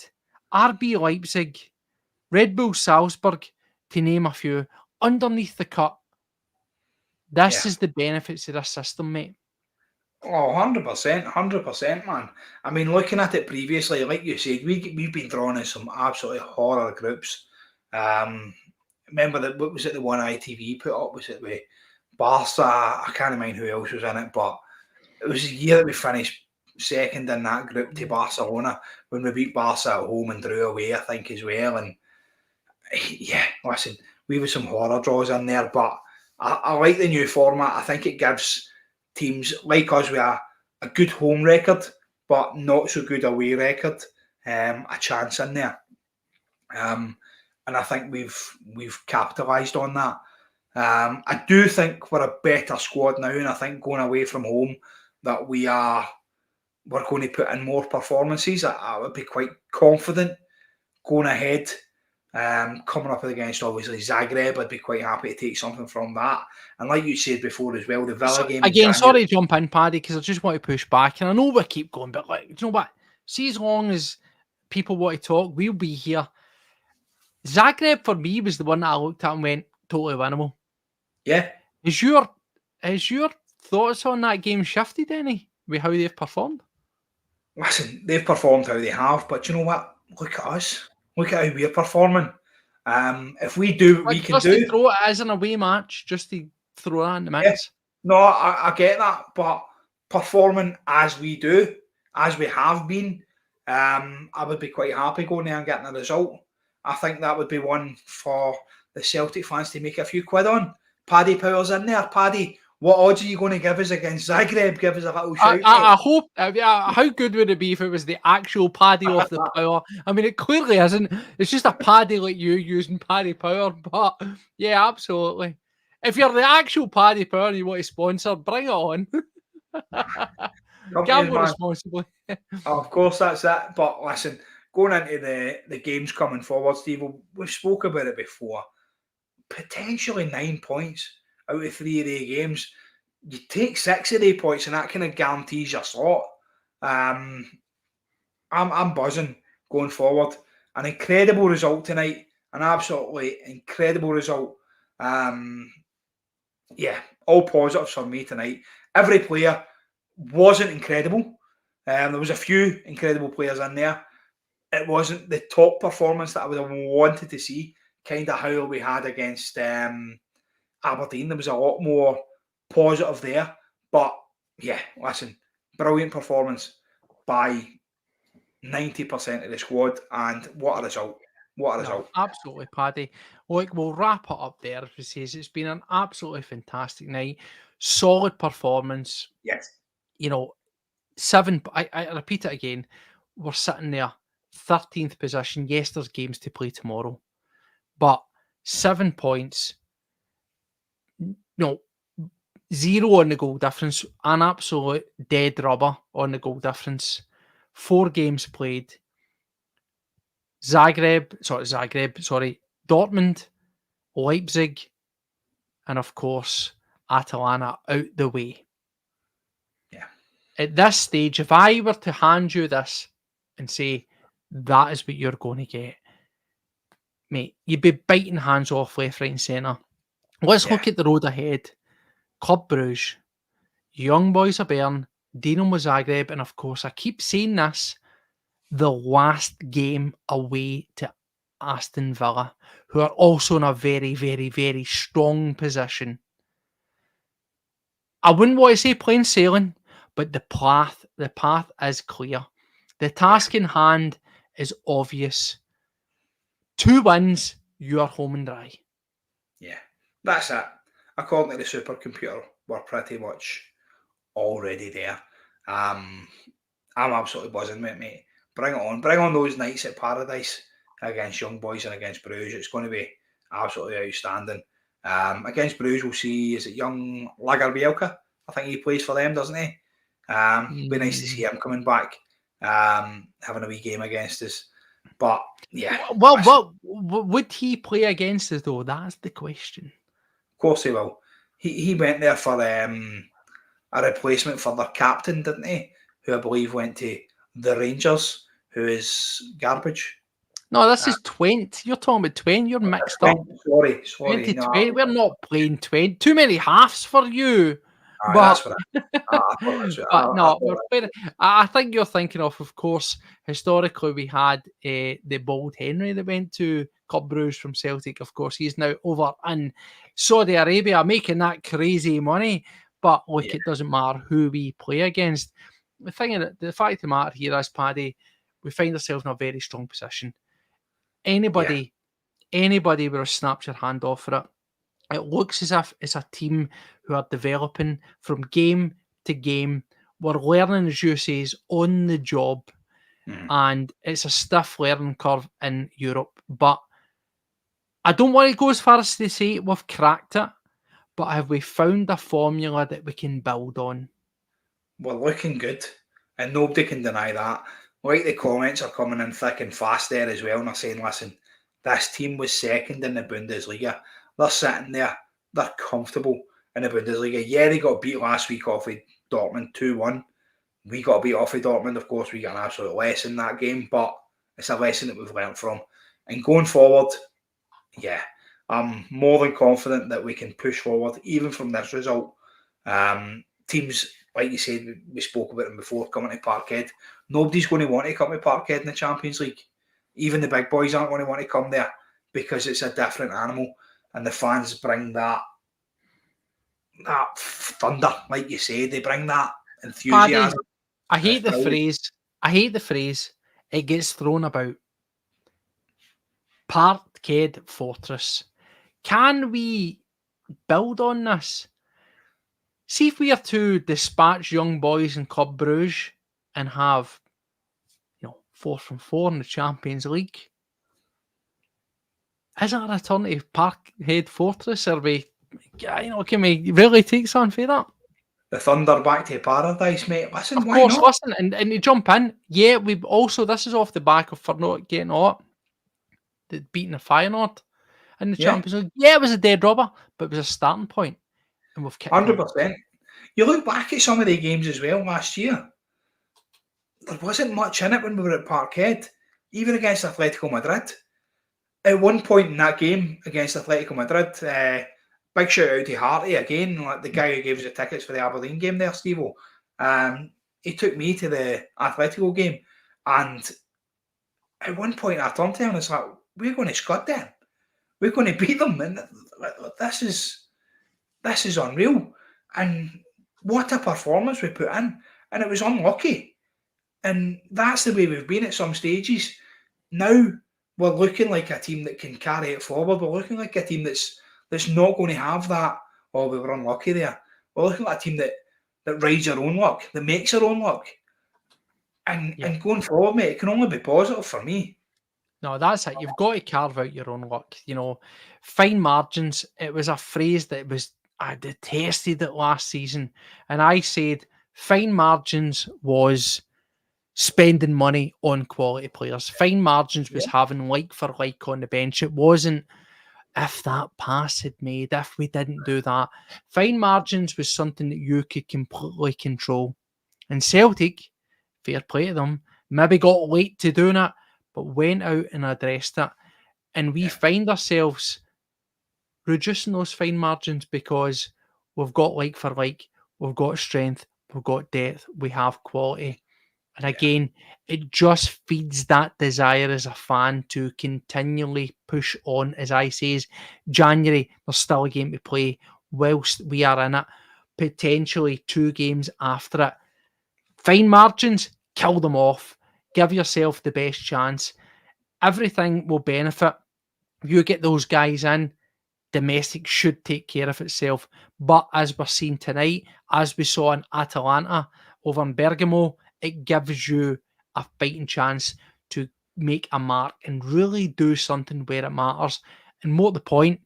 RB Leipzig, Red Bull Salzburg, to name a few, underneath the cut. This is the benefits of this system, mate. Oh, 100%, man. I mean, looking at it previously, like you said, we've been drawn in some absolutely horror groups. Remember that, what was it, the one ITV put up? Was it with Barca? I can't mind who else was in it, but it was the year that we finished second in that group to Barcelona when we beat Barca at home and drew away, I think, as well. And yeah, listen, we have some horror draws in there, but I like the new format. I think it gives teams like us with a good home record, but not so good away record, a chance in there. And I think we've capitalised on that. I do think we're a better squad now, and I think going away from home that we're going to put in more performances. I would be quite confident going ahead. Coming up against obviously Zagreb, I'd be quite happy to take something from that. And like you said before as well, the Villa game again, sorry to jump in, Paddy, because I just want to push back, and I know we keep going, but like, you know what? See, as long as people want to talk, we'll be here. Zagreb for me was the one that I looked at and went totally winnable. Yeah. Is your thoughts on that game shifted any with how they've performed? Listen, they've performed how they have, but you know what? Look at us. Look at how we're performing. If we do what we can just do, to throw it as an away match, just to throw that in the mix. Yeah. No, I get that, but performing as we do, as we have been, I would be quite happy going there and getting a result. I think that would be one for the Celtic fans to make a few quid on. Paddy Power's in there. Paddy, what odds are you going to give us against Zagreb? Give us a little shout. I hope. How good would it be if it was the actual Paddy off the Power? I mean, it clearly isn't. It's just a Paddy like you using Paddy Power. But yeah, absolutely. If you're the actual Paddy Power and you want to sponsor, bring it on. Gamble responsibly. Of course, that's it. But listen, going into the games coming forward, Steve, we've spoke about it before. Potentially 9 points out of 3 of the games. You take 6 of the points, and that kind of guarantees your slot. I'm buzzing going forward. An incredible result tonight. An absolutely incredible result. Yeah, all positives for me tonight. Every player wasn't incredible. There was a few incredible players in there. It wasn't the top performance that I would have wanted to see. Kind of how we had against Aberdeen. There was a lot more positive there. But yeah, listen, brilliant performance by 90% of the squad, and what a result. What a result. No, absolutely, Paddy. Look, we'll wrap it up there. As we say, it's been an absolutely fantastic night. Solid performance. Yes. You know, 7. I repeat it again. We're sitting there, 13th position. Yes, there's games to play tomorrow, but 7 points. No, 0 on the goal difference. An absolute dead rubber on the goal difference. 4 games played. Dortmund, Leipzig, and of course, Atalanta out the way. Yeah. At this stage, if I were to hand you this and say, that is what you're going to get, mate, you'd be biting hands off left, right, and centre. Let's look at the road ahead. Club Brugge, Young Boys of Bern, Dinamo Zagreb, and of course, I keep saying this, the last game away to Aston Villa, who are also in a very, very, very strong position. I wouldn't want to say plain sailing, but the path is clear. The task in hand is obvious. 2 wins, you are home and dry. Yeah, that's it. According to the supercomputer, we're pretty much already there. I'm absolutely buzzing, mate. Bring it on. Bring on those nights at Paradise against Young Boys and against Bruges. It's going to be absolutely outstanding. Against Bruges, we'll see, is it young Lagerbielke? I think he plays for them, doesn't he? Be nice to see him coming back, having a wee game against us. But, yeah. Well, would he play against us, though? That's the question. Of course he will. He went there for a replacement for their captain, didn't he? Who I believe went to the Rangers, who is garbage. No, this is 20. You're talking about 20. You're mixed up. Sorry. 20. We're not playing 20. Too many halves for you. Aye, But that's what I thought that's what but I no, thought. I think you're thinking of course, historically we had the Bold Henry that went to Club Brugge from Celtic. Of course, he's now over in Saudi Arabia making that crazy money. But look, Yeah, it doesn't matter who we play against. The fact of the matter here is, Paddy, we find ourselves in a very strong position. Anybody would have snapped your hand off for it. It looks as if it's a team who are developing from game to game. We're learning, as you say, on the job, and it's a stiff learning curve in Europe. But I don't want to go as far as to say we've cracked it, but have we found a formula that we can build on? we're looking good, and nobody can deny that. Like, the comments are coming in thick and fast there as well, and they're saying, listen, this team was second in the Bundesliga. They're sitting there, they're comfortable in the Bundesliga. Yeah, they got beat last week off with Dortmund 2-1. We got beat off with Dortmund, of course. We got an absolute lesson in that game, but it's a lesson that we've learned from. And going forward, yeah, I'm more than confident that we can push forward, even from this result. Teams, like you said, we spoke about them before, coming to Parkhead. Nobody's going to want to come to Parkhead in the Champions League. Even the big boys aren't going to want to come there because it's a different animal, and the fans bring that thunder, like you say. They bring that enthusiasm. Paddy, I hate the phrase. It gets thrown about. Parkhead Fortress. Can we build on this? See if we are to dispatch young boys in Club Brugge and have, 4 from 4 in the Champions League. Is that a return to Parkhead Fortress? Can we really take something for that? The thunder back to paradise, mate. Listen, Of why course, not? listen, and to jump in, yeah, we've also, this is off the back of for not getting out, beating the Feyenoord in the Yeah, Champions League. Yeah, it was a dead rubber, but it was a starting point, and we've kicked on. 100%. You look back at some of the games as well last year, there wasn't much in it when we were at Parkhead, even against Atletico Madrid. At one point in that game against Atletico Madrid, big shout out to Harty again, like the guy who gave us the tickets for the Aberdeen game there, Stevo. He took me to the Atletico game, and at one point I turned to him and it's like, we're going to scud them. We're going to beat them, and this is unreal. And what a performance we put in. And it was unlucky. And that's the way we've been at some stages. Now we're looking like a team that can carry it forward. We're looking like a team that's not going to have that, oh, we were unlucky there. We're looking like a team that rides their own luck, that makes their own luck. And going forward, mate, it can only be positive for me. No, that's it. You've got to carve out your own luck. Fine margins. It was a phrase that I detested it last season. And I said fine margins was spending money on quality players. Fine margins was having like for like on the bench. It wasn't if that pass had made, if we didn't do that. Fine margins was something that you could completely control. And Celtic, fair play to them, maybe got late to doing it, but went out and addressed it. And we find ourselves reducing those fine margins because we've got like for like, we've got strength, we've got depth, we have quality. And again, it just feeds that desire as a fan to continually push on. As I says, January, there's still a game to play whilst we are in it, potentially 2 games after it. Fine margins, kill them off. Give yourself the best chance. Everything will benefit. You get those guys in, domestic should take care of itself. But as we're seeing tonight, as we saw in Atalanta over in Bergamo, it gives you a fighting chance to make a mark and really do something where it matters. And more to the point,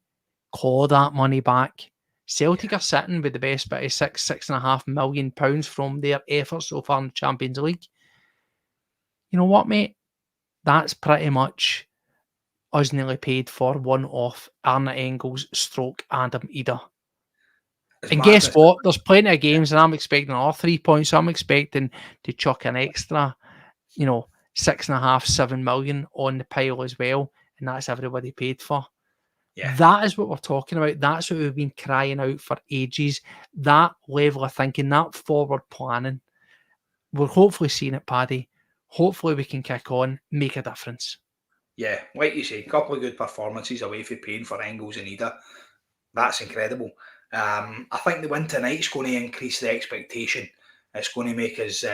claw that money back. Celtic are sitting with the best bit of £6.5 million from their efforts so far in the Champions League. You know what, mate? That's pretty much us nearly paid for one off Arne Engels / Adam Ida. And guess what? There's plenty of games, and I'm expecting another 3 points. So I'm expecting to chuck an extra, 6.5, 7 million on the pile as well. And that's everybody paid for. Yeah. That is what we're talking about. That's what we've been crying out for ages. That level of thinking, that forward planning. We're hopefully seeing it, Paddy. Hopefully we can kick on, make a difference. Yeah, like you say, a couple of good performances away from paying for Engels and Ida. That's incredible. I think the win tonight is going to increase the expectation. It's going to make us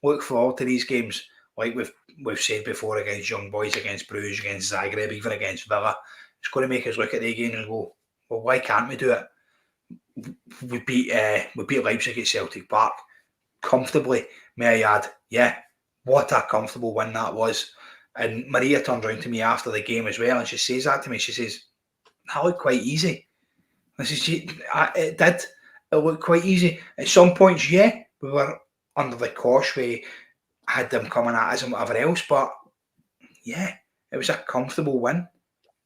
look forward to these games, like we've said before, against Young Boys, against Bruges, against Zagreb, even against Villa. It's going to make us look at the game and go, well, why can't we do it? We beat Leipzig at Celtic Park comfortably, may I add. Yeah, what a comfortable win that was. And Maria turned around to me after the game as well, and she says that to me. She says, that looked quite easy. I says, it did. It looked quite easy. At some points, yeah, we were under the cosh. We had them coming at us and whatever else, but yeah, it was a comfortable win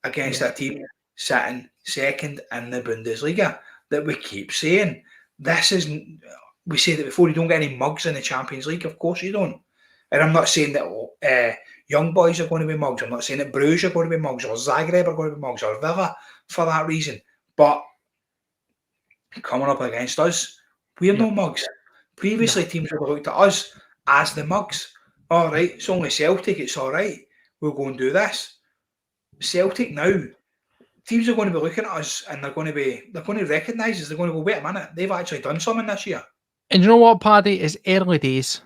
against a team sitting second in the Bundesliga that we keep saying. This isn't, we say that before, you don't get any mugs in the Champions League. Of course you don't. And I'm not saying that Young Boys are going to be mugs. I'm not saying that Bruges are going to be mugs, or Zagreb are going to be mugs, or Villa for that reason. But coming up against us, we're no mugs. Previously, teams would have looked at us as the mugs. All right, it's only Celtic, it's all right. We'll go and do this. Celtic now, teams are going to be looking at us and they're going to recognise us. They're going to go, wait a minute, they've actually done something this year. And you know what, Paddy? It's early days.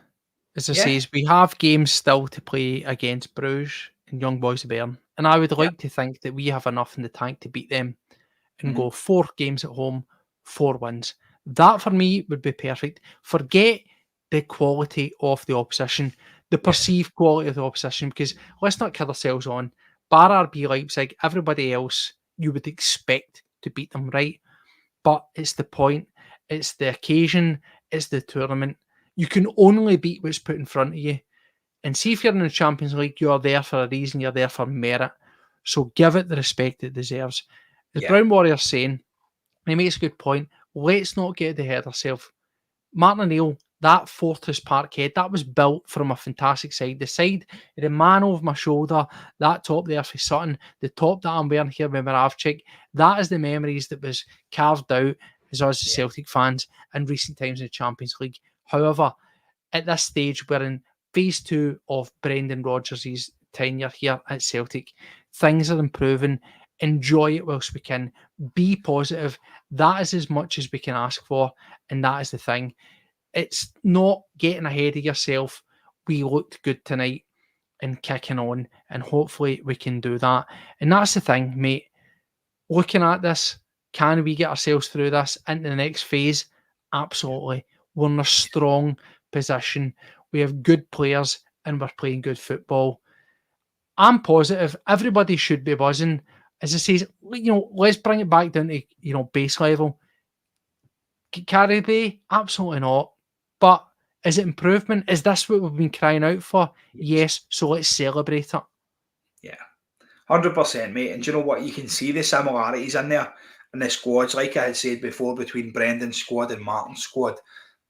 As I say, we have games still to play against Bruges and Young Boys of Bern. And I would like to think that we have enough in the tank to beat them and go 4 games at home, 4 wins. That for me would be perfect. Forget the quality of the opposition, the perceived quality of the opposition, because let's not kid ourselves on. Bar RB Leipzig, everybody else, you would expect to beat them, right? But it's the point, it's the occasion, it's the tournament. You can only beat what's put in front of you. And see, if you're in the Champions League, you're there for a reason, you're there for merit. So give it the respect it deserves. As Brown Warrior's saying, he makes a good point, let's not get ahead of ourselves. Martin O'Neill, that Fortress Park head, that was built from a fantastic side. The side, the man over my shoulder, that top there for Sutton, the top that I'm wearing here with Moravchik, that is the memories that was carved out as us as Celtic fans in recent times in the Champions League. However, at this stage, we're in phase 2 of Brendan Rodgers' tenure here at Celtic. Things are improving. Enjoy it whilst we can. Be positive. That is as much as we can ask for, and that is the thing. It's not getting ahead of yourself. We looked good tonight and kicking on, and hopefully we can do that. And that's the thing, mate. Looking at this, can we get ourselves through this into the next phase? Absolutely. We're in a strong position. We have good players and we're playing good football. I'm positive. Everybody should be buzzing. As I say, let's bring it back down to, base level. Carry Bay? Absolutely not. But is it improvement? Is this what we've been crying out for? Yes. So let's celebrate it. Yeah. 100%, mate. And do you know what? You can see the similarities in there in the squads, like I had said before, between Brendan's squad and Martin's squad.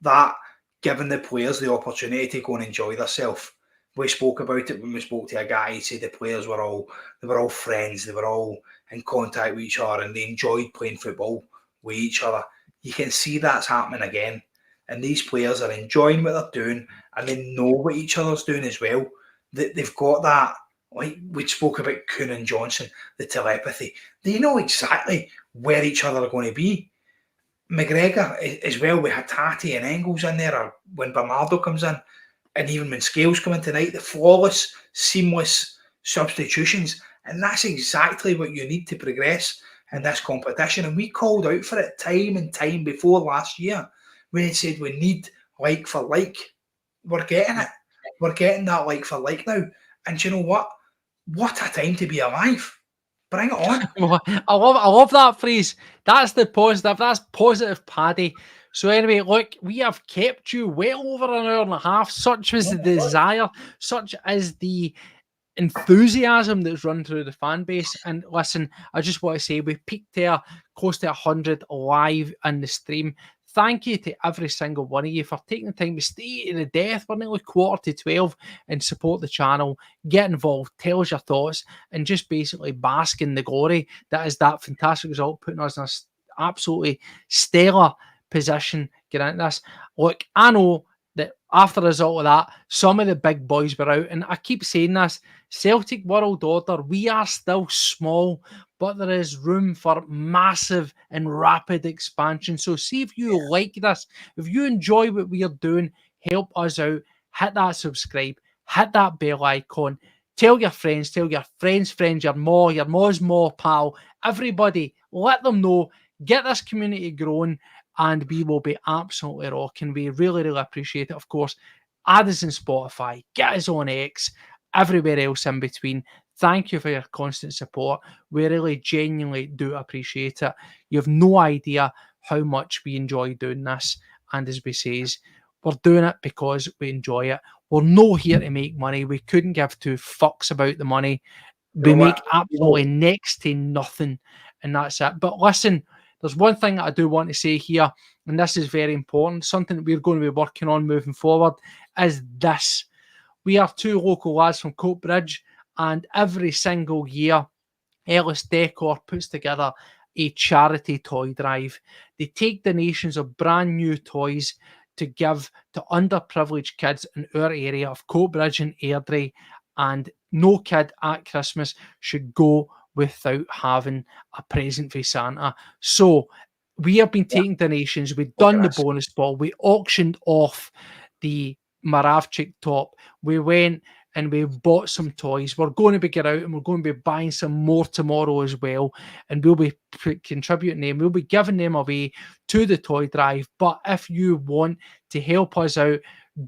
That giving the players the opportunity to go and enjoy themselves. We spoke about it when we spoke to a guy. He said the players were all friends. They were all in contact with each other and they enjoyed playing football with each other. You can see that's happening again. And these players are enjoying what they're doing and they know what each other's doing as well. They've got that, like we spoke about Kuhn and Johnson, the telepathy. They know exactly where each other are going to be. McGregor as well, we had Tati and Engels in there, or when Bernardo comes in, and even when Scales come in tonight, the flawless, seamless substitutions. And that's exactly what you need to progress in this competition. And we called out for it time and time before last year. We had said we need like for like. We're getting it. We're getting that like for like now. And you know what? What a time to be alive. Bring it on. I love that phrase. That's the positive. That's positive, Paddy. So anyway, look, we have kept you well over an hour and a half. Such was the desire, such is the enthusiasm that's run through the fan base. And listen, I just want to say we peaked there close to 100 live in the stream. thank you to every single one of you for taking the time to stay to the death. We're nearly 11:45 and support the channel, get involved, tell us your thoughts, and just basically bask in the glory that is that fantastic result, putting us in a absolutely stellar position getting into this. Look, I know that after the result of that, some of the big boys were out, and I keep saying this, Celtic World Order, we are still small, but there is room for massive and rapid expansion. So see if you like this, if you enjoy what we are doing, help us out, hit that subscribe, hit that bell icon, tell your friends, your maw's maw, pal, everybody, let them know, get this community growing, and we will be absolutely rocking. We really, really appreciate it. Of course, add us on Spotify, get us on X, everywhere else in between. Thank you for your constant support. We really genuinely do appreciate it. You have no idea how much we enjoy doing this. And as we say, we're doing it because we enjoy it. We're not here to make money. We couldn't give two fucks about the money. We make absolutely next to nothing, and that's it. But listen, there's one thing that I do want to say here, and this is very important, something that we're going to be working on moving forward, is this. We are two local lads from Coatbridge, and every single year, Ellis Decor puts together a charity toy drive. They take donations of brand new toys to give to underprivileged kids in our area of Coatbridge and Airdrie, and no kid at Christmas should go without having a present for Santa. So we have been taking donations. We've done the bonus ball. We auctioned off the Moravchik top. We went and we bought some toys. We're going to be get out and we're going to be buying some more tomorrow as well. And we'll be contributing them. We'll be giving them away to the toy drive. But if you want to help us out,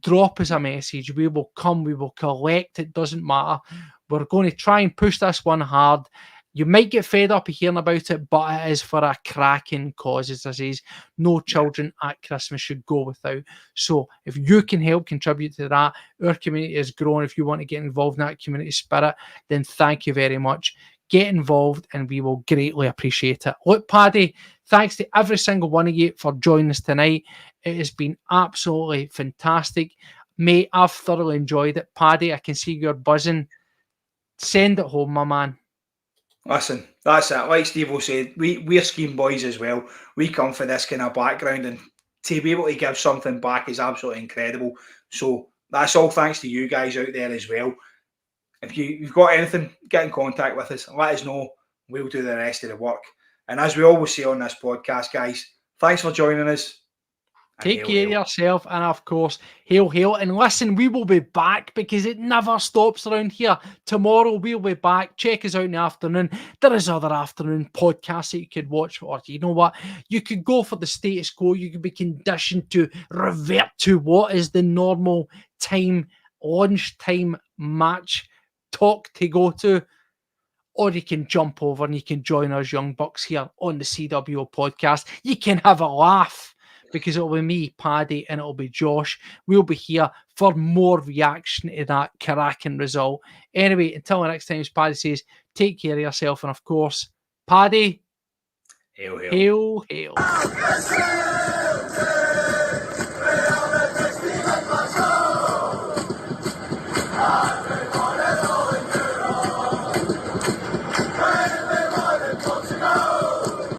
drop us a message. We will come. We will collect. It doesn't matter. We're going to try and push this one hard. You might get fed up of hearing about it, but it is for a cracking cause. As I say, no children at Christmas should go without. So if you can help contribute to that, our community is growing. If you want to get involved in that community spirit, then thank you very much. Get involved and we will greatly appreciate it. Look, Paddy, thanks to every single one of you for joining us tonight. It has been absolutely fantastic. Mate, I've thoroughly enjoyed it. Paddy, I can see you're buzzing. Send it home, my man. Listen, that's it. Like Stevo said, we're scheme boys as well. We come for this kind of background, and to be able to give something back is absolutely incredible. So that's all thanks to you guys out there as well. If you've got anything, get in contact with us. Let us know. We'll do the rest of the work. And as we always say on this podcast, guys, thanks for joining us. Take care of yourself, and of course, hail, hail. And listen, we will be back because it never stops around here. Tomorrow we'll be back. Check us out in the afternoon. There is other afternoon podcasts that you could watch, or you know what? You could go for the status quo. You could be conditioned to revert to what is the normal time, lunchtime match talk to go to. Or you can jump over and you can join us young bucks here on the CWO podcast. You can have a laugh, because it'll be me, Paddy, and it'll be Josh. We'll be here for more reaction to that cracking result. Anyway, until the next time, as Paddy says, take care of yourself. And of course, Paddy, hail, hail. Hail, hail.